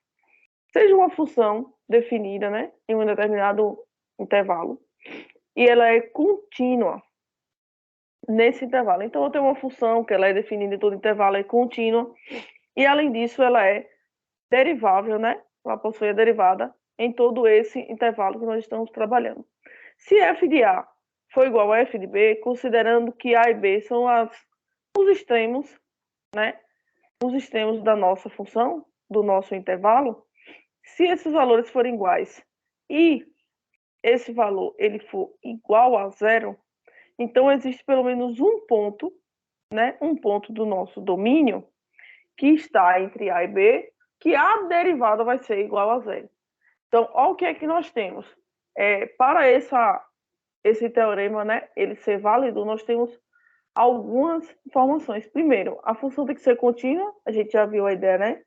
seja uma função definida, né, em um determinado intervalo, e ela é contínua nesse intervalo. Então eu tenho uma função que ela é definida em todo intervalo, é contínua, e além disso ela é derivável, né? Ela possui a derivada em todo esse intervalo que nós estamos trabalhando. Se f de A for igual a f de B, considerando que A e B são os extremos, né? Os extremos da nossa função, do nosso intervalo, se esses valores forem iguais e esse valor ele for igual a 0, então existe pelo menos um ponto, né? Um ponto do nosso domínio que está entre A e B, que a derivada vai ser igual a 0. Então, olha o que é que nós temos. Para esse teorema, né, ele ser válido, nós temos algumas informações. Primeiro, a função tem que ser contínua, a gente já viu a ideia, né,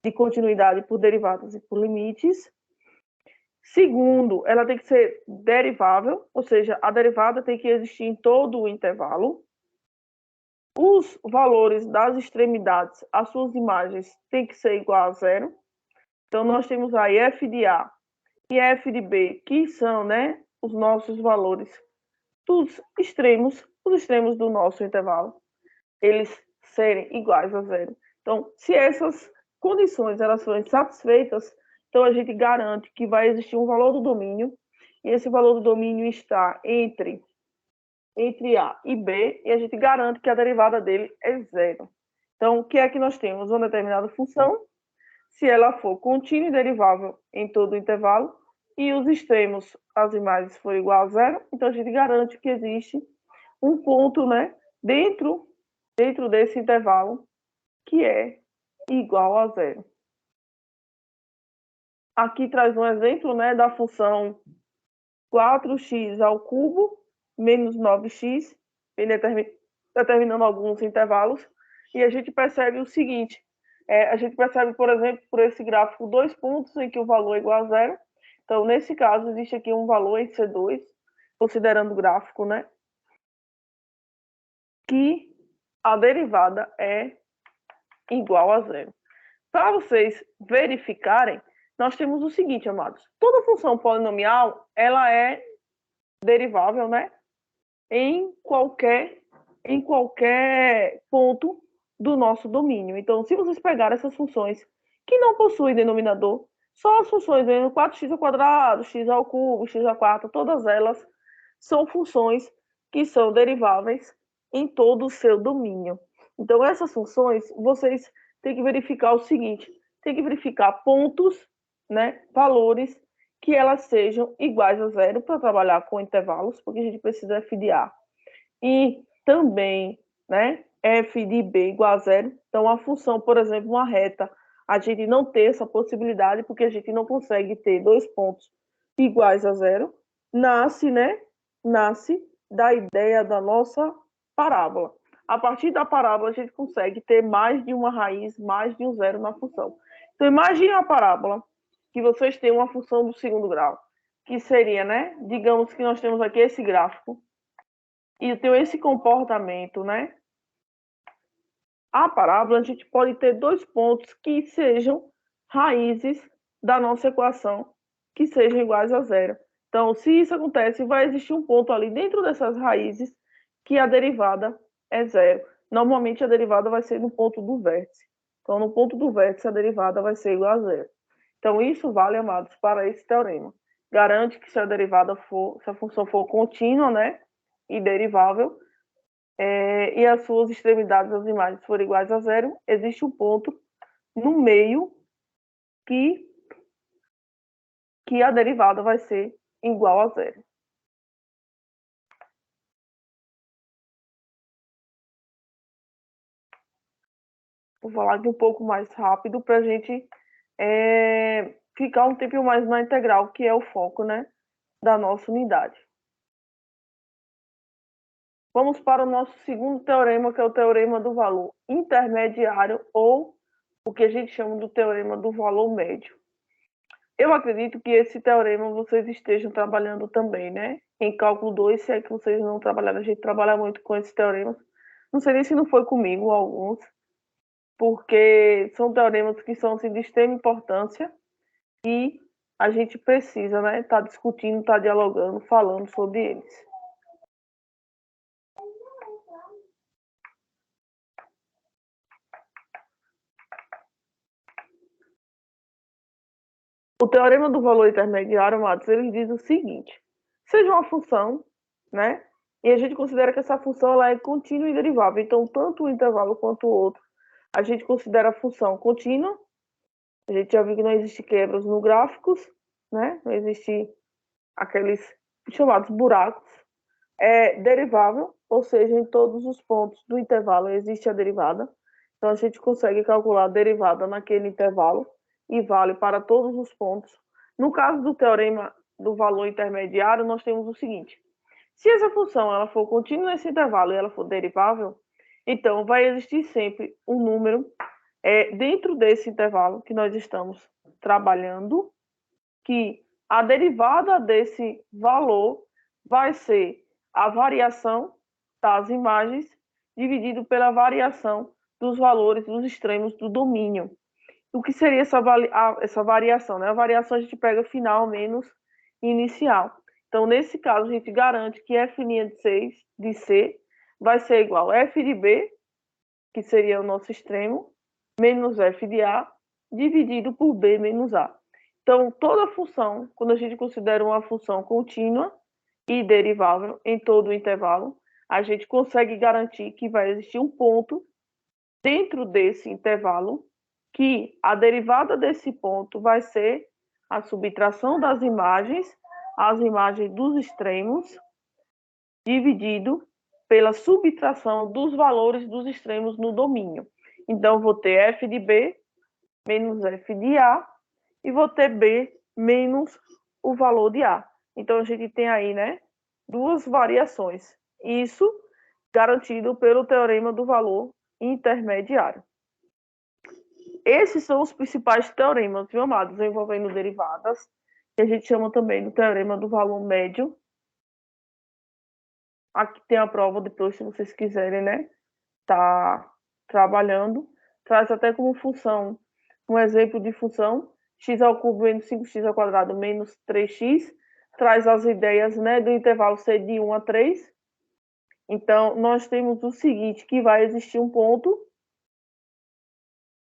de continuidade por derivadas e por limites. Segundo, ela tem que ser derivável, ou seja, a derivada tem que existir em todo o intervalo. os valores das extremidades, as suas imagens, têm que ser igual a zero. Então, nós temos aí f de A e f de B, que são, né, os nossos valores dos extremos, os extremos do nosso intervalo, eles serem iguais a zero. Então, se essas condições elas forem satisfeitas, então a gente garante que vai existir um valor do domínio, e esse valor do domínio está entre A e B, e a gente garante que a derivada dele é zero. Então, o que é que nós temos? Uma determinada função, se ela for contínua e derivável em todo o intervalo, e os extremos, as imagens forem igual a zero, então a gente garante que existe um ponto, né, dentro desse intervalo que é igual a zero. Aqui traz um exemplo, né, da função 4x ao cubo menos 9x, determinando alguns intervalos, e a gente percebe o seguinte, a gente percebe, por exemplo, por esse gráfico, 2 pontos em que o valor é igual a zero. Então, nesse caso, existe aqui um valor em C2, considerando o gráfico, né, que a derivada é igual a zero. Para vocês verificarem, nós temos o seguinte, amados. Toda função polinomial, ela é derivável, né, em qualquer ponto do nosso domínio. Então, se vocês pegarem essas funções que não possuem denominador, só as funções 4x ao quadrado, x ao cubo, x à quarta, todas elas são funções que são deriváveis em todo o seu domínio. Então, essas funções, vocês têm que verificar o seguinte, tem que verificar pontos, né, valores que elas sejam iguais a zero para trabalhar com intervalos, porque a gente precisa f de A. E também, né, f de B igual a zero. Então, a função, por exemplo, uma reta, a gente não tem essa possibilidade, porque a gente não consegue ter 2 pontos iguais a zero. Nasce da ideia da nossa parábola. A partir da parábola, a gente consegue ter mais de uma raiz, mais de um zero na função. Então, imagine a parábola que vocês têm uma função do segundo grau, que seria, né? Digamos que nós temos aqui esse gráfico, e eu tenho esse comportamento, né? A parábola, a gente pode ter 2 pontos que sejam raízes da nossa equação, que sejam iguais a zero. Então, se isso acontece, vai existir um ponto ali dentro dessas raízes que a derivada é zero. Normalmente, a derivada vai ser no ponto do vértice. Então, no ponto do vértice, a derivada vai ser igual a zero. Então, isso vale, amados, para esse teorema. Garante que se a função for contínua, né, e derivável, e as suas extremidades, as imagens, forem iguais a zero, existe um ponto no meio que a derivada vai ser igual a zero. Vou falar aqui um pouco mais rápido para a gente ficar um tempo mais na integral, que é o foco, né, da nossa unidade. Vamos para o nosso segundo teorema, que é o teorema do valor intermediário, ou o que a gente chama do teorema do valor médio. Eu acredito que esse teorema vocês estejam trabalhando também, né? Em cálculo 2, se é que vocês não trabalharam, a gente trabalha muito com esses teoremas. Não sei nem se não foi comigo alguns, porque são teoremas que são assim, de extrema importância e a gente precisa, né, estar discutindo, estar dialogando, falando sobre eles. O teorema do valor intermediário, Matos, ele diz o seguinte: seja uma função, né? E a gente considera que essa função ela é contínua e derivável. Então, tanto um intervalo quanto o outro, a gente considera a função contínua. A gente já viu que não existe quebras no gráficos, né? Não existe aqueles chamados buracos. É derivável, ou seja, em todos os pontos do intervalo existe a derivada. Então, a gente consegue calcular a derivada naquele intervalo e vale para todos os pontos. No caso do teorema do valor intermediário, nós temos o seguinte: se essa função ela for contínua nesse intervalo e ela for derivável, então vai existir sempre um número dentro desse intervalo que nós estamos trabalhando, que a derivada desse valor vai ser a variação das imagens dividido pela variação dos valores dos extremos do domínio. O que seria essa variação? Né? A variação a gente pega final menos inicial. Então, nesse caso, a gente garante que f' de C vai ser igual a f de B, que seria o nosso extremo, menos f de A, dividido por B menos A. Então, toda função, quando a gente considera uma função contínua e derivável em todo o intervalo, a gente consegue garantir que vai existir um ponto dentro desse intervalo, que a derivada desse ponto vai ser a subtração das imagens, as imagens dos extremos, dividido pela subtração dos valores dos extremos no domínio. Então, vou ter f de B menos f de A, e vou ter B menos o valor de A. Então, a gente tem aí, né, duas variações. Isso garantido pelo teorema do valor intermediário. Esses são os principais teoremas, viu, amados, envolvendo derivadas, que a gente chama também do teorema do valor médio. Aqui tem a prova depois, se vocês quiserem, né, tá trabalhando. Traz até como função, um exemplo de função, x ao cubo menos 5x ao quadrado menos 3x, traz as ideias, né, do intervalo ser de 1 a 3. Então, nós temos o seguinte, que vai existir um ponto,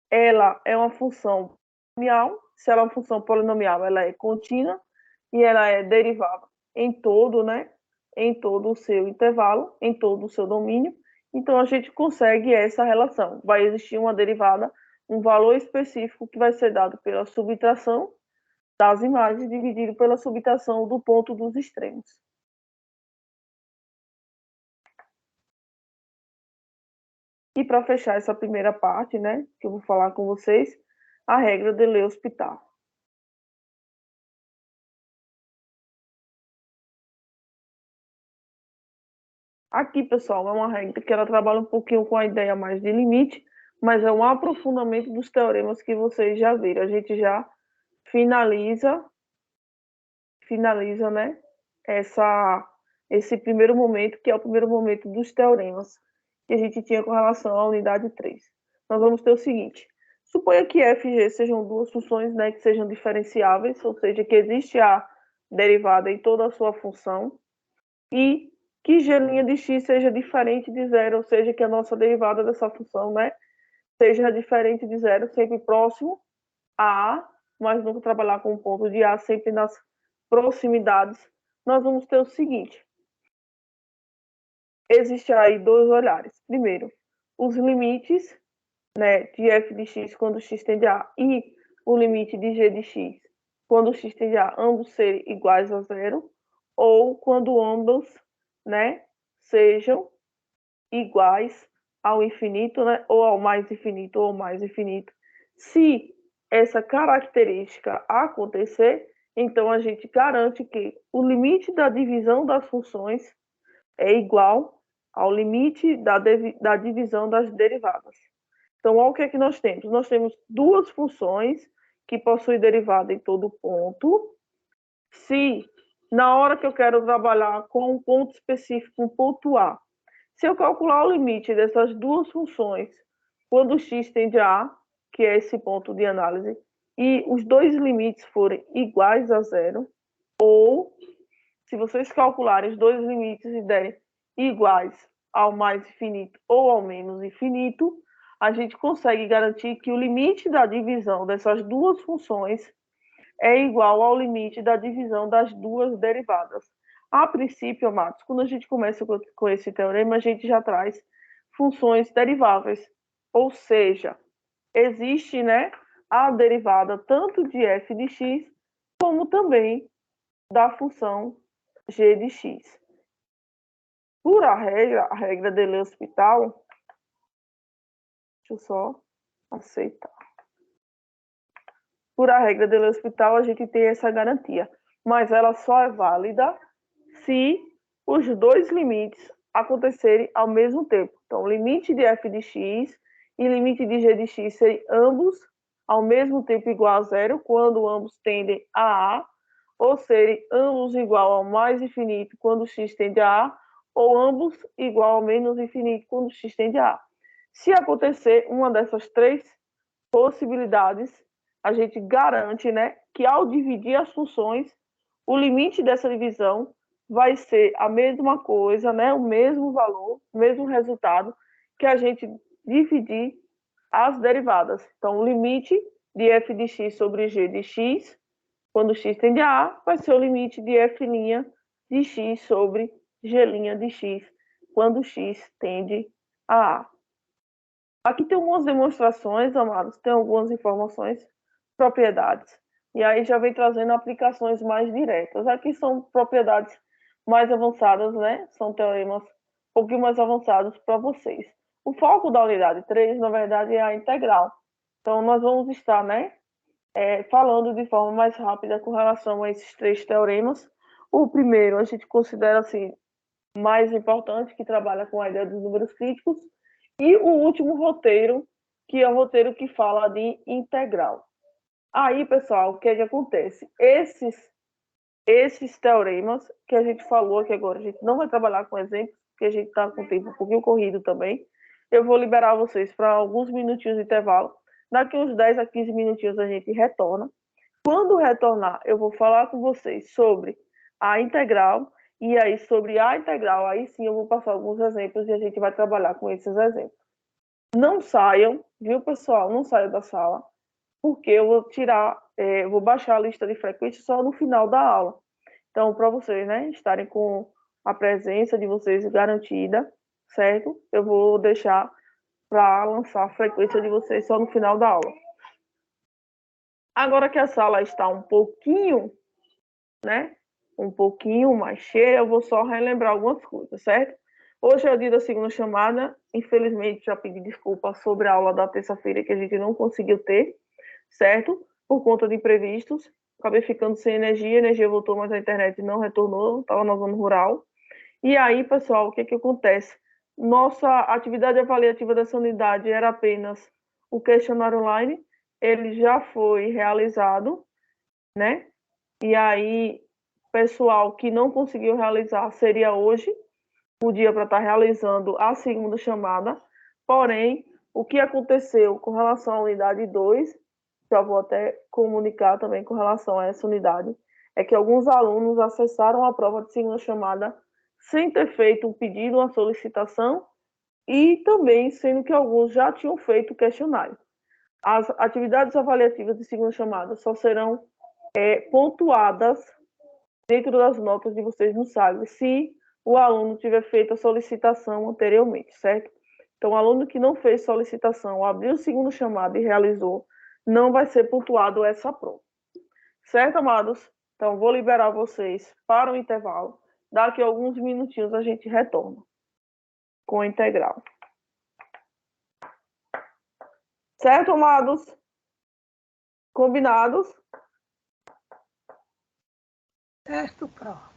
ela é uma função polinomial, se ela é uma função polinomial, ela é contínua, e ela é derivada em todo, né, em todo o seu intervalo, em todo o seu domínio. Então, a gente consegue essa relação. Vai existir uma derivada, um valor específico que vai ser dado pela subtração das imagens dividido pela subtração do ponto dos extremos. E para fechar essa primeira parte, né, que eu vou falar com vocês, a regra de L'Hospital. Aqui, pessoal, é uma regra que ela trabalha um pouquinho com a ideia mais de limite, mas é um aprofundamento dos teoremas que vocês já viram. A gente já finaliza, né, esse primeiro momento, que é o primeiro momento dos teoremas que a gente tinha com relação à unidade 3. Nós vamos ter o seguinte: suponha que f e g sejam duas funções, né, que sejam diferenciáveis, ou seja, que existe a derivada em toda a sua função, e que g' de x seja diferente de zero, ou seja, que a nossa derivada dessa função, né, seja diferente de zero, sempre próximo a A, mas nunca trabalhar com o ponto de A, sempre nas proximidades. Nós vamos ter o seguinte: existem aí dois olhares. Primeiro, os limites, né, de f de x quando x tende a A e o limite de g de x quando x tende a A, ambos serem iguais a zero, ou quando ambos, né, sejam iguais ao infinito, né, ou ao mais infinito, ou ao mais infinito. Se essa característica acontecer, então a gente garante que o limite da divisão das funções é igual ao limite da divisão das derivadas. Então, olha o que é que nós temos. Nós temos duas funções que possuem derivada em todo ponto. Se na hora que eu quero trabalhar com um ponto específico, um ponto A, se eu calcular o limite dessas duas funções, quando x tende a A, que é esse ponto de análise, e os dois limites forem iguais a zero, ou se vocês calcularem os dois limites e derem iguais ao mais infinito ou ao menos infinito, a gente consegue garantir que o limite da divisão dessas duas funções é igual ao limite da divisão das duas derivadas. A princípio, amados, quando a gente começa com esse teorema, a gente já traz funções deriváveis, ou seja, existe, né, a derivada tanto de f de x, como também da função g de x. Por a regra de L'Hospital, deixa eu só aceitar. Por a regra de L'Hospital, a gente tem essa garantia, mas ela só é válida se os dois limites acontecerem ao mesmo tempo. Então, limite de f de x e limite de g de x serem ambos ao mesmo tempo igual a zero, quando ambos tendem a A, ou serem ambos igual ao mais infinito quando x tende a A, ou ambos igual ao menos infinito quando x tende a A. Se acontecer uma dessas três possibilidades, a gente garante, né, que ao dividir as funções, o limite dessa divisão vai ser a mesma coisa, né, o mesmo valor, o mesmo resultado que a gente dividir as derivadas. Então, o limite de f de x sobre g de x, quando x tende a A, vai ser o limite de f' de x sobre g' de x, quando x tende a A. Aqui tem algumas demonstrações, amados, tem algumas informações, propriedades. E aí já vem trazendo aplicações mais diretas. Aqui são propriedades mais avançadas, né? São teoremas um pouquinho mais avançados para vocês. O foco da unidade 3, na verdade, é a integral. Então, nós vamos estar, né, falando de forma mais rápida com relação a esses três teoremas. O primeiro, a gente considera, assim, mais importante, que trabalha com a ideia dos números críticos. E o último roteiro, que é o roteiro que fala de integral. Aí, pessoal, o que é que acontece? Esses teoremas que a gente falou aqui agora, a gente não vai trabalhar com exemplos, porque a gente está com o tempo um pouquinho corrido também. Eu vou liberar vocês para alguns minutinhos de intervalo. Daqui uns 10 a 15 minutinhos a gente retorna. Quando retornar, eu vou falar com vocês sobre a integral, e aí sobre a integral, aí sim eu vou passar alguns exemplos e a gente vai trabalhar com esses exemplos. Não saiam, viu, pessoal? Não saiam da sala, porque eu vou vou baixar a lista de frequência só no final da aula. Então, para vocês, né, estarem com a presença de vocês garantida, certo? Eu vou deixar para lançar a frequência de vocês só no final da aula. Agora que a sala está um pouquinho, né, um pouquinho mais cheia, eu vou só relembrar algumas coisas, certo? Hoje é o dia da segunda chamada. Infelizmente, já pedi desculpa sobre a aula da terça-feira, que a gente não conseguiu ter, certo? Por conta de imprevistos. Acabei ficando sem energia, a energia voltou, mas a internet não retornou, estava na zona rural. E aí, pessoal, o que que acontece? Nossa atividade avaliativa dessa unidade era apenas o questionário online, ele já foi realizado, né? E aí, pessoal que não conseguiu realizar, seria hoje o dia para estar realizando a segunda chamada. Porém, o que aconteceu com relação à unidade 2, já vou até comunicar também com relação a essa unidade, é que alguns alunos acessaram a prova de segunda chamada sem ter feito um pedido, uma solicitação, e também sendo que alguns já tinham feito o questionário. As atividades avaliativas de segunda chamada só serão pontuadas dentro das notas de vocês no SAGRE, se o aluno tiver feito a solicitação anteriormente, certo? Então, o aluno que não fez solicitação, abriu o segundo chamado e realizou, não vai ser pontuado essa prova. Certo, amados? Então, vou liberar vocês para o intervalo. Daqui a alguns minutinhos a gente retorna com a integral. Certo, amados? Combinados? Certo, Pró.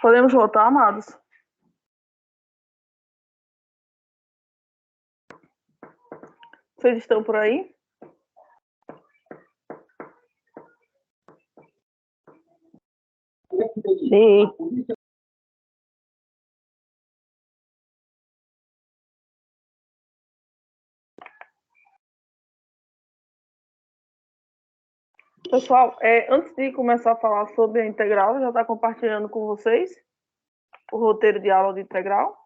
Podemos voltar, amados? Vocês estão por aí? Sim. Pessoal, antes de começar a falar sobre a integral, já está compartilhando com vocês o roteiro de aula de integral?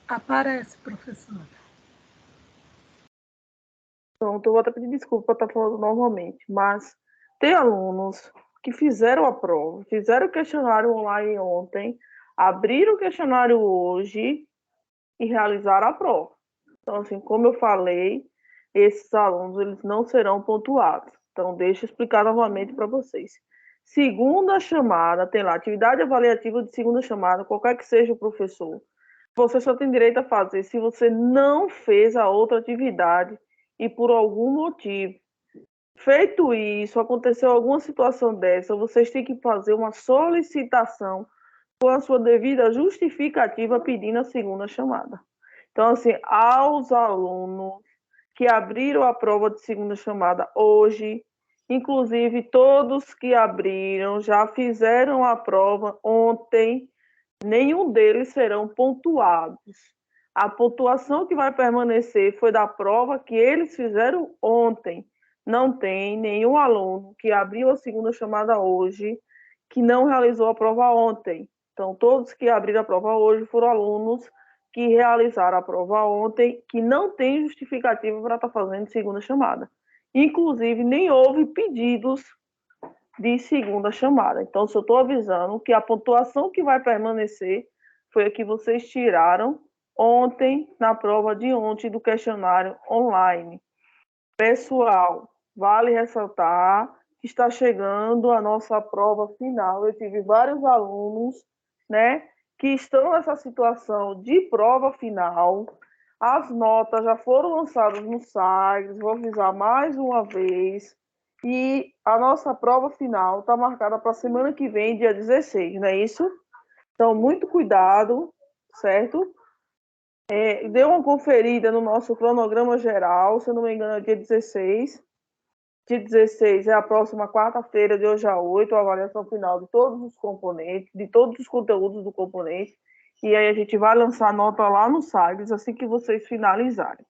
Aparece, professora. Pronto, eu vou até pedir desculpa por estar falando normalmente, mas tem alunos que fizeram a prova, fizeram o questionário online ontem, abriram o questionário hoje e realizaram a prova. Então, assim, como eu falei, esses alunos eles não serão pontuados. Então, deixa eu explicar novamente para vocês. Segunda chamada, tem lá, atividade avaliativa de segunda chamada, qualquer que seja o professor. Você só tem direito a fazer se você não fez a outra atividade e por algum motivo. Feito isso, aconteceu alguma situação dessa, vocês têm que fazer uma solicitação com a sua devida justificativa pedindo a segunda chamada. Então, assim, aos alunos que abriram a prova de segunda chamada hoje, inclusive todos que abriram já fizeram a prova ontem, nenhum deles serão pontuados. A pontuação que vai permanecer foi da prova que eles fizeram ontem. Não tem nenhum aluno que abriu a segunda chamada hoje que não realizou a prova ontem. Então, todos que abriram a prova hoje foram alunos que realizaram a prova ontem, que não tem justificativa para estar fazendo segunda chamada. Inclusive, nem houve pedidos de segunda chamada. Então, se eu estou avisando que a pontuação que vai permanecer foi a que vocês tiraram ontem, na prova de ontem do questionário online. Pessoal, vale ressaltar que está chegando a nossa prova final. Eu tive vários alunos, né, que estão nessa situação de prova final. As notas já foram lançadas no site, vou avisar mais uma vez. E a nossa prova final está marcada para a semana que vem, dia 16, não é isso? Então, muito cuidado, certo? Dê uma conferida no nosso cronograma geral, se eu não me engano, é dia 16. Dia 16 é a próxima quarta-feira, de hoje a 8, a avaliação final de todos os componentes, de todos os conteúdos do componente. E aí a gente vai lançar a nota lá no site, assim que vocês finalizarem.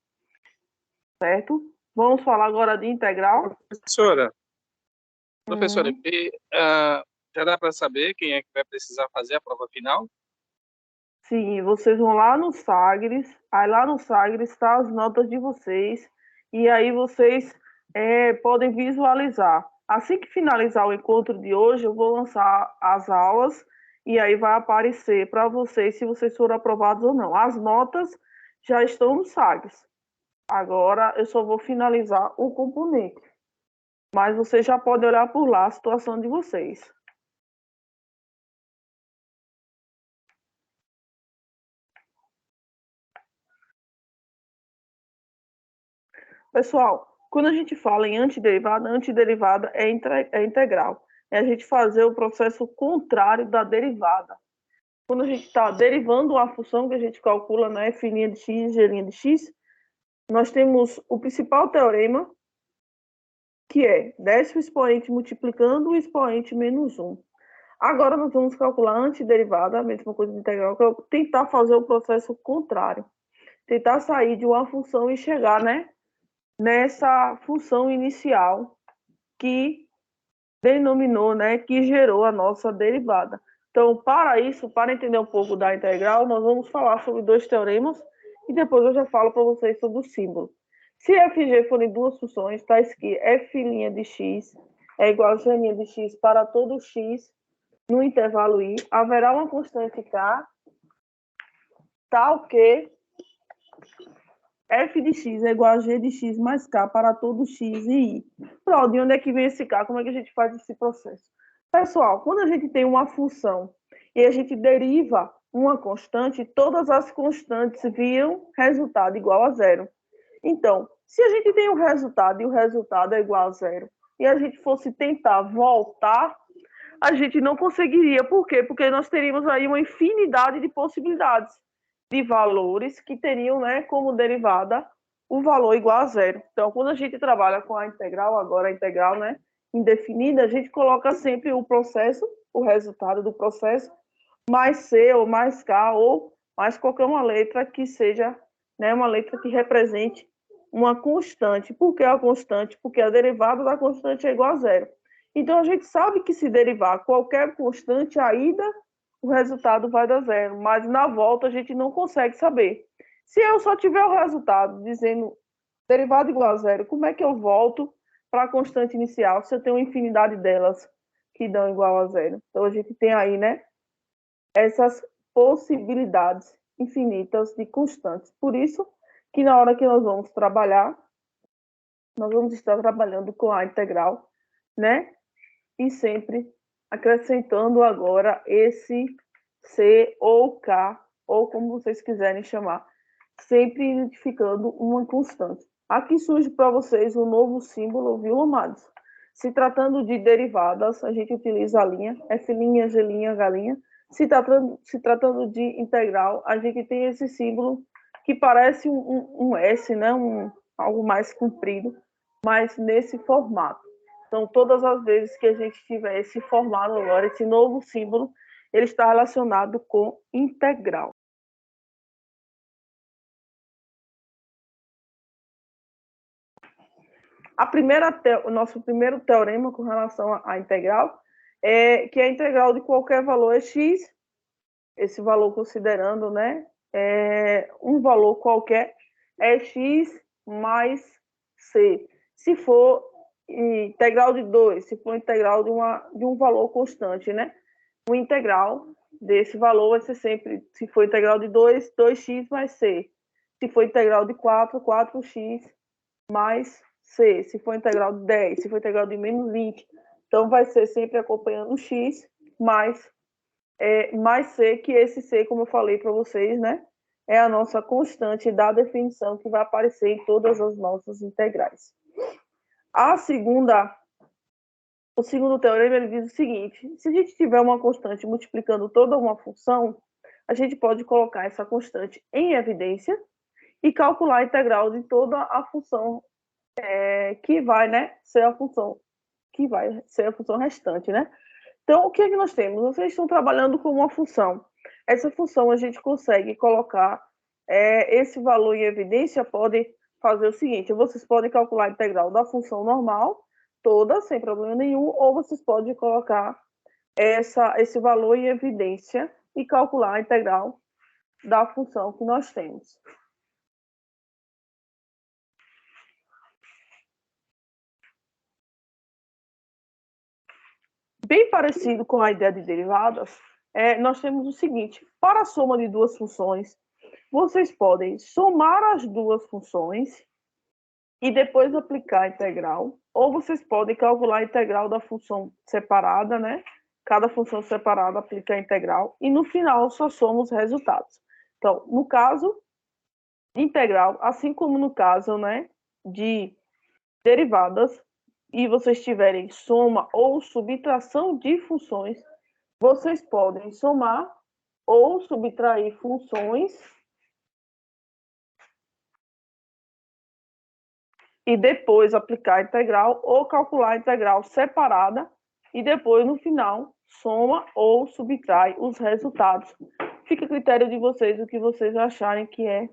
Certo? Vamos falar agora de integral. Professora, já dá para saber quem é que vai precisar fazer a prova final? Sim, vocês vão lá no Sagres, aí lá no Sagres está as notas de vocês, e aí vocês podem visualizar. Assim que finalizar o encontro de hoje, eu vou lançar as aulas, e aí vai aparecer para vocês se vocês foram aprovados ou não. As notas já estão no Sagres. Agora eu só vou finalizar o componente. Mas vocês já podem olhar por lá a situação de vocês. Pessoal, quando a gente fala em antiderivada é integral. É a gente fazer o processo contrário da derivada. Quando a gente está derivando uma função que a gente calcula na f' de x, g' de x, nós temos o principal teorema, que é décimo expoente multiplicando o expoente menos 1. Agora nós vamos calcular a antiderivada, a mesma coisa de integral, que é tentar fazer o processo contrário. Tentar sair de uma função e chegar, né, nessa função inicial que denominou, né, que gerou a nossa derivada. Então, para isso, para entender um pouco da integral, nós vamos falar sobre dois teoremas e depois eu já falo para vocês sobre o símbolo. Se f e g forem duas funções, tais que f' de x é igual a g' de x para todo x no intervalo i, haverá uma constante k tal que f de x é igual a g de x mais k para todo x e i. Pronto, de onde é que vem esse k? Como é que a gente faz esse processo? Pessoal, quando a gente tem uma função e a gente deriva uma constante, todas as constantes viram resultado igual a zero. Então, se a gente tem um resultado e o resultado é igual a zero, e a gente fosse tentar voltar, a gente não conseguiria. Por quê? Porque nós teríamos aí uma infinidade de possibilidades de valores que teriam, né, como derivada o valor igual a zero. Então, quando a gente trabalha com a integral, agora a integral, né, indefinida, a gente coloca sempre o processo, o resultado do processo, mais C ou mais K ou mais qualquer uma letra que seja, né, uma letra que represente uma constante. Por que a constante? Porque a derivada da constante é igual a zero. Então, a gente sabe que se derivar qualquer constante, a ida, o resultado vai dar zero, mas na volta a gente não consegue saber. Se eu só tiver o resultado dizendo derivada igual a zero, como é que eu volto para a constante inicial se eu tenho uma infinidade delas que dão igual a zero? Então, a gente tem aí, né, essas possibilidades infinitas de constantes. Por isso que na hora que nós vamos trabalhar, nós vamos estar trabalhando com a integral, né? E sempre acrescentando agora esse C ou K, ou como vocês quiserem chamar, sempre identificando uma constante. Aqui surge para vocês um novo símbolo, viu, amados? Se tratando de derivadas, a gente utiliza a linha, F', G', H'. Se tratando de integral, a gente tem esse símbolo que parece um S, né? Algo mais comprido, mas nesse formato. Então, todas as vezes que a gente tiver esse formato agora, esse novo símbolo, ele está relacionado com integral. O nosso primeiro teorema com relação à integral é que a integral de qualquer valor é x, esse valor considerando, né, um valor qualquer é x mais c. Se for integral de 2, se for integral de um valor constante, né, o integral desse valor vai ser sempre, se for integral de 2, 2x mais c. Se for integral de 4, 4x mais c. Se for integral de 10, se for integral de menos 20. Então, vai ser sempre acompanhando o x mais c, que esse c, como eu falei para vocês, né, é a nossa constante da definição que vai aparecer em todas as nossas integrais. O segundo teorema, ele diz o seguinte: se a gente tiver uma constante multiplicando toda uma função, a gente pode colocar essa constante em evidência e calcular a integral de toda a função que vai, né, ser a função restante, né? Então, o que é que nós temos? Vocês estão trabalhando com uma função. Essa função a gente consegue colocar esse valor em evidência, pode fazer o seguinte: vocês podem calcular a integral da função normal, toda, sem problema nenhum, ou vocês podem colocar esse valor em evidência e calcular a integral da função que nós temos. Bem parecido com a ideia de derivadas, nós temos o seguinte: para a soma de duas funções, vocês podem somar as duas funções e depois aplicar a integral, ou vocês podem calcular a integral da função separada, né? Cada função separada aplica a integral e no final só soma os resultados. Então, no caso integral, assim como no caso, né, de derivadas, e vocês tiverem soma ou subtração de funções, vocês podem somar ou subtrair funções e depois aplicar a integral, ou calcular a integral separada e depois, no final, soma ou subtrai os resultados. Fica a critério de vocês o que vocês acharem que é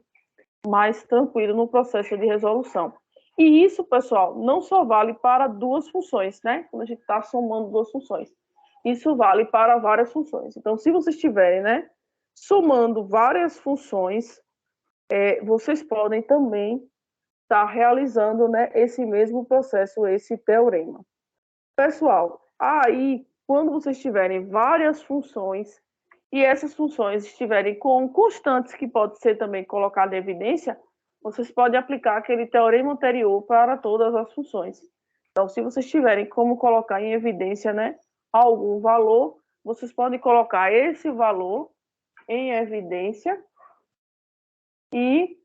mais tranquilo no processo de resolução. E isso, pessoal, não só vale para duas funções, né? Quando a gente está somando duas funções. Isso vale para várias funções. Então, se vocês estiverem, né, somando várias funções, vocês podem também estar realizando, né, esse mesmo processo, esse teorema. Pessoal, aí, quando vocês tiverem várias funções e essas funções estiverem com constantes que pode ser também colocada em evidência, vocês podem aplicar aquele teorema anterior para todas as funções. Então, se vocês tiverem como colocar em evidência, né, algum valor, vocês podem colocar esse valor em evidência e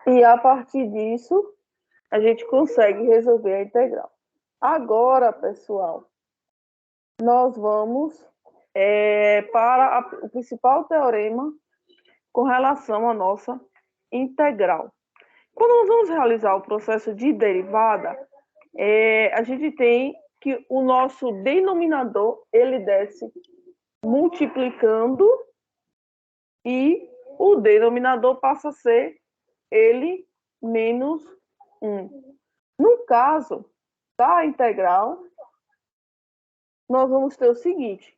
E a partir disso, a gente consegue resolver a integral. Agora, pessoal, nós vamos para o principal teorema com relação à nossa integral. Quando nós vamos realizar o processo de derivada, a gente tem que o nosso denominador ele desce multiplicando e o denominador passa a ser ele menos 1. No caso da integral, nós vamos ter o seguinte: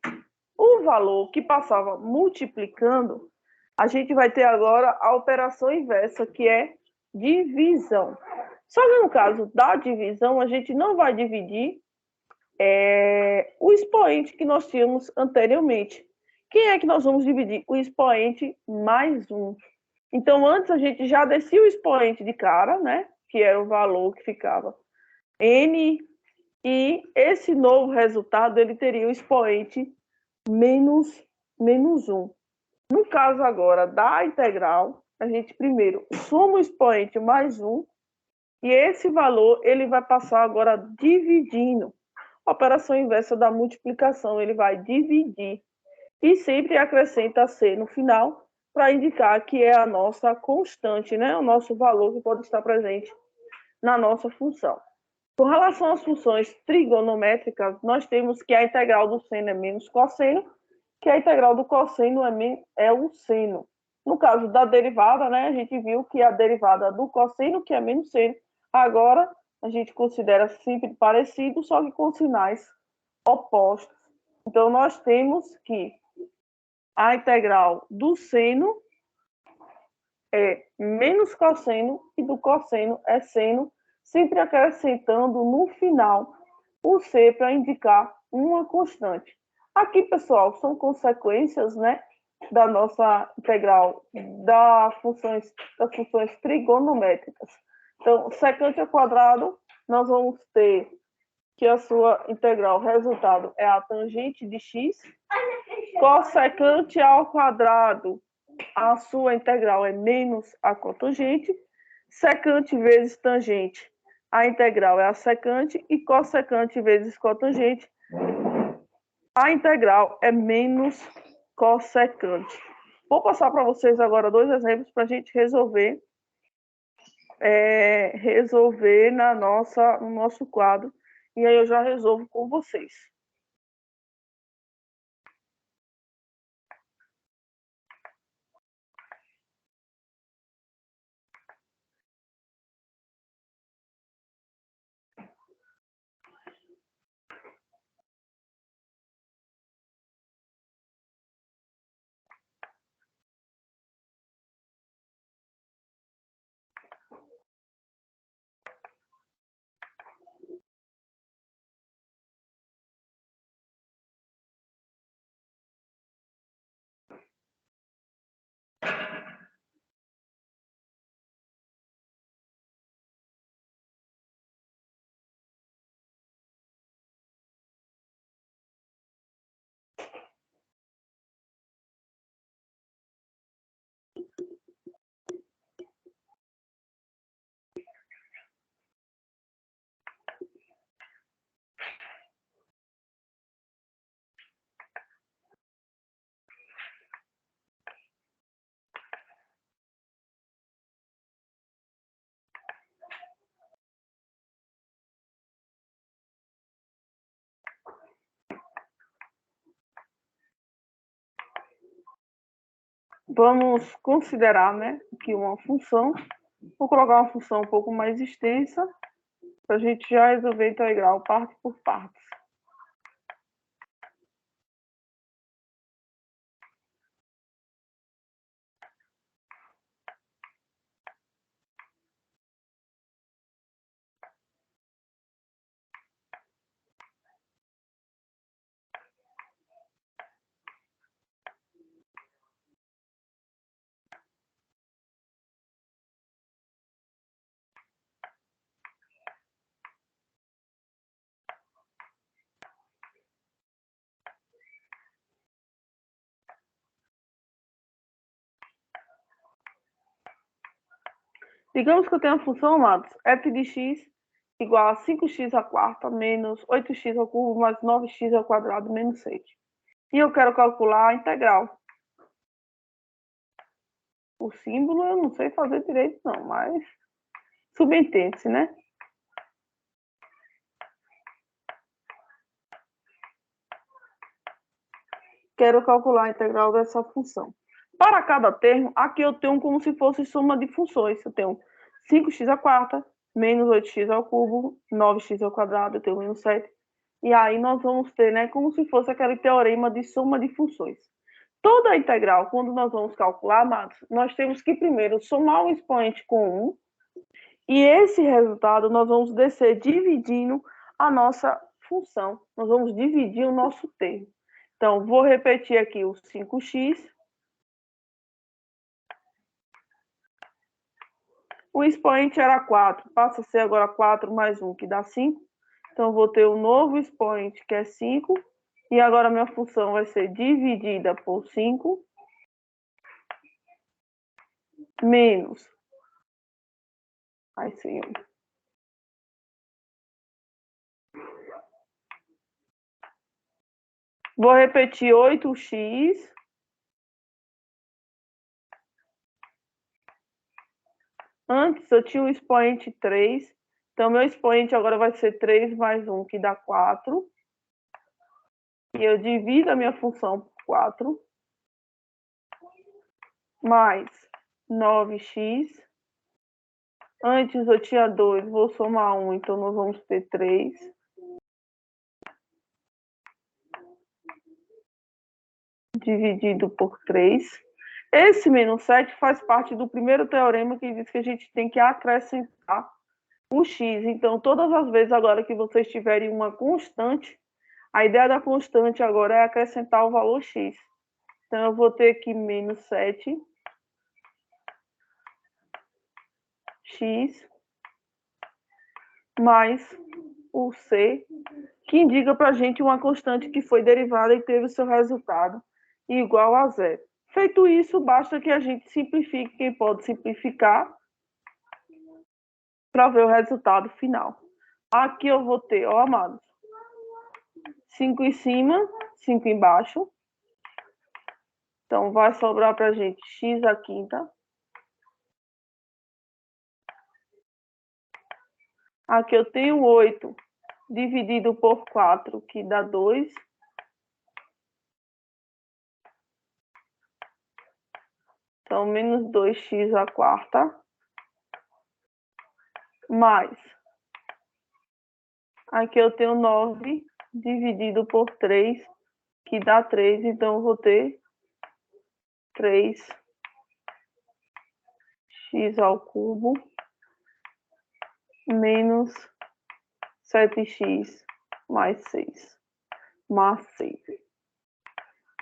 o valor que passava multiplicando, a gente vai ter agora a operação inversa, que é divisão. Só que no caso da divisão, a gente não vai dividir o expoente que nós tínhamos anteriormente. Quem é que nós vamos dividir? O expoente mais 1. Então, antes a gente já descia o expoente de cara, né? Que era o valor que ficava n, e esse novo resultado ele teria o expoente menos 1. No caso agora da integral, a gente primeiro soma o expoente mais 1, e esse valor ele vai passar agora dividindo. A operação inversa da multiplicação, ele vai dividir. E sempre acrescenta C no final, para indicar que é a nossa constante, né? O nosso valor que pode estar presente na nossa função. Com relação às funções trigonométricas, nós temos que a integral do seno é menos cosseno, que a integral do cosseno é o seno. No caso da derivada, né, a gente viu que a derivada do cosseno, que é menos seno. Agora, a gente considera sempre parecido, só que com sinais opostos. Então, nós temos que a integral do seno é menos cosseno e do cosseno é seno, sempre acrescentando no final o C para indicar uma constante. Aqui, pessoal, são consequências, né, da nossa integral das funções trigonométricas. Então, secante ao quadrado, nós vamos ter que a sua integral, resultado, é a tangente de x. Cossecante ao quadrado, a sua integral é menos a cotangente. Secante vezes tangente, a integral é a secante. E cossecante vezes cotangente, a integral é menos cossecante. Vou passar para vocês agora 2 exemplos para a gente resolver no nosso quadro. E aí eu já resolvo com vocês. Vamos considerar, né, que uma função, vou colocar uma função um pouco mais extensa, para a gente já resolver a integral parte por partes. Digamos que eu tenho a função, amados, f de x igual a 5x à quarta menos 8x ao cubo mais 9x ao quadrado menos 6. E eu quero calcular a integral. O símbolo eu não sei fazer direito não, mas subentende-se, né? Quero calcular a integral dessa função. Para cada termo, aqui eu tenho como se fosse soma de funções. Eu tenho 5x à quarta, menos 8x ao cubo, 9x ao quadrado, eu tenho menos 7. E aí nós vamos ter, né, como se fosse aquele teorema de soma de funções. Toda a integral, quando nós vamos calcular, amados, nós temos que primeiro somar um expoente com 1, e esse resultado nós vamos descer dividindo a nossa função. Nós vamos dividir o nosso termo. Então, vou repetir aqui o 5x. O expoente era 4, passa a ser agora 4 mais 1, que dá 5. Então, vou ter um novo expoente, que é 5. E agora minha função vai ser dividida por 5 menos. Aí sim. Vou repetir 8x. Antes eu tinha o expoente 3. Então, meu expoente agora vai ser 3 mais 1, que dá 4. E eu divido a minha função por 4. Mais 9x. Antes eu tinha 2, vou somar 1, então nós vamos ter 3. Dividido por 3. Esse menos 7 faz parte do primeiro teorema que diz que a gente tem que acrescentar o x. Então, todas as vezes agora que vocês tiverem uma constante, a ideia da constante agora é acrescentar o valor x. Então, eu vou ter aqui menos 7 x mais o c, que indica para a gente uma constante que foi derivada e teve o seu resultado igual a zero. Feito isso, basta que a gente simplifique, quem pode simplificar, para ver o resultado final. Aqui eu vou ter, ó, amados, 5 em cima, 5 embaixo. Então, vai sobrar para a gente x à quinta. Aqui eu tenho 8 dividido por 4, que dá 2. Então, menos 2x à quarta. Mais. Aqui eu tenho 9 dividido por 3, que dá 3. Então, eu vou ter 3x ao cubo menos 7x mais 6. Mais 6.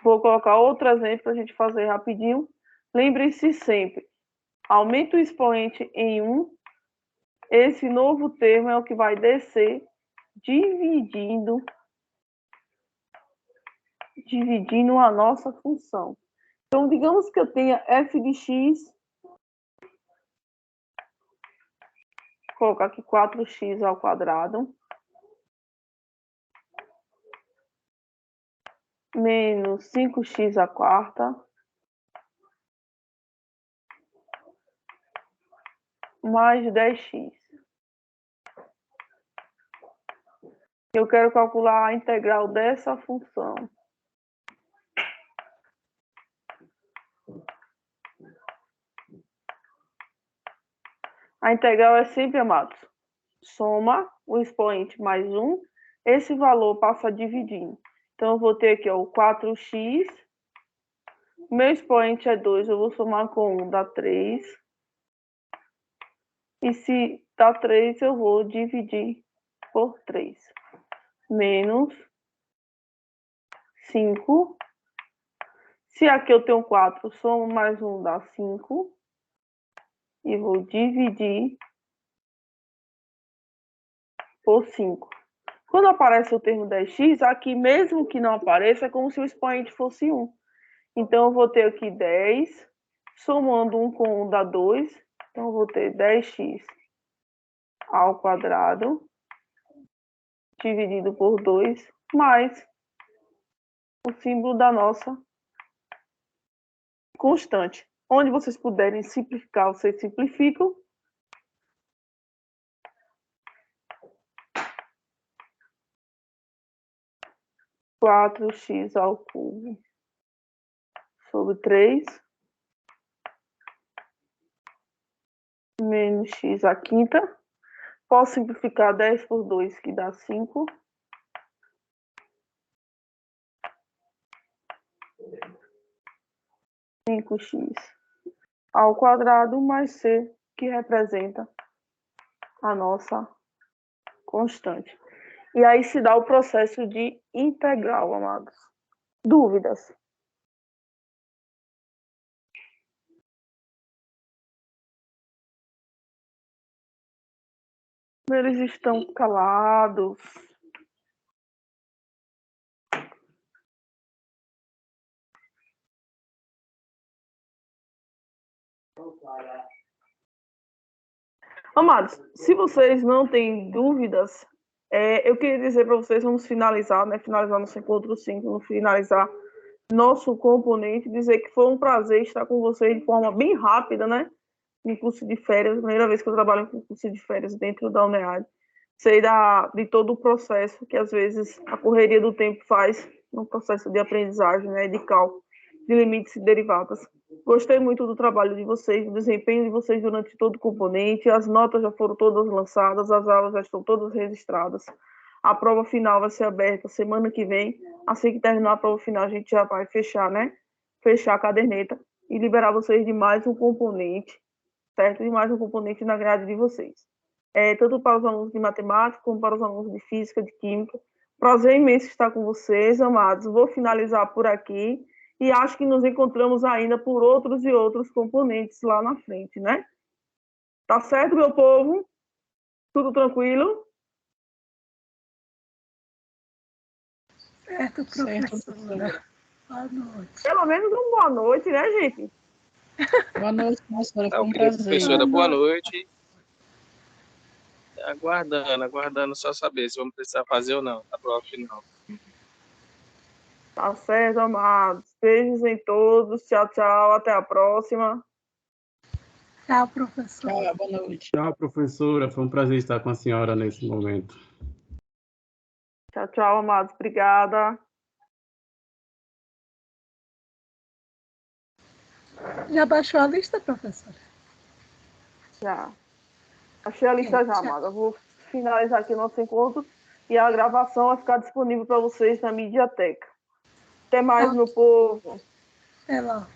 Vou colocar outro exemplo para a gente fazer rapidinho. Lembre-se sempre, aumenta o expoente em 1. Esse novo termo é o que vai descer dividindo a nossa função. Então, digamos que eu tenha f de x, vou colocar aqui 4x ao quadrado, menos 5x à quarta, mais 10x. Eu quero calcular a integral dessa função. A integral é sempre, amados, soma o expoente mais 1, esse valor passa dividindo. Então, eu vou ter aqui ó, o 4x, meu expoente é 2, eu vou somar com 1, dá 3. E se dá 3, eu vou dividir por 3. Menos 5. Se aqui eu tenho 4, somo mais 1, dá 5. E vou dividir por 5. Quando aparece o termo 10x, aqui mesmo que não apareça, é como se o expoente fosse 1. Então, eu vou ter aqui 10, somando 1 com 1 dá 2, Então, eu vou ter 10x ao quadrado dividido por 2, mais o símbolo da nossa constante. Onde vocês puderem simplificar, vocês simplificam. Quatro x ao cubo sobre 3 menos x à quinta. Posso simplificar 10 por 2, que dá 5. X ao quadrado mais c, que representa a nossa constante. E aí se dá o processo de integral, amados. Dúvidas? Eles estão calados. Amados, se vocês não têm dúvidas, eu queria dizer para vocês, vamos finalizar, né? Finalizar nosso encontro 5, vamos finalizar nosso componente, dizer que foi um prazer estar com vocês de forma bem rápida, né? Em curso de férias, primeira vez que eu trabalho com curso de férias dentro da UNEAD. Sei de todo o processo que, às vezes, a correria do tempo faz no processo de aprendizagem, né? De cálculo, de limites e derivadas. Gostei muito do trabalho de vocês, do desempenho de vocês durante todo o componente. As notas já foram todas lançadas, as aulas já estão todas registradas. A prova final vai ser aberta semana que vem. Assim que terminar a prova final, a gente já vai fechar, né? Fechar a caderneta e liberar vocês de mais um componente, certo? De mais um componente na grade de vocês. Tanto para os alunos de matemática, como para os alunos de física, de química. Prazer imenso estar com vocês, amados. Vou finalizar por aqui. E acho que nos encontramos ainda por outros e outros componentes lá na frente, né? Tá certo, meu povo? Tudo tranquilo? Certo, professora. Boa noite. Pelo menos uma boa noite, né, gente? Boa noite, professora. Tá Foi um ok, prazer. professora. Boa noite. Aguardando só saber se vamos precisar fazer ou não a prova final. Tá certo, amados. Beijos em todos. Tchau, tchau. Até a próxima. Tchau, professora. Tchau, boa noite. Tchau, professora. Foi um prazer estar com a senhora nesse momento. Tchau, tchau, amados. Obrigada. Já baixou a lista, professora? Já. Achei a lista já, Tchau. amada. Vou finalizar aqui o nosso encontro e a gravação vai ficar disponível para vocês na Mediateca. Até mais, meu povo. Até lá.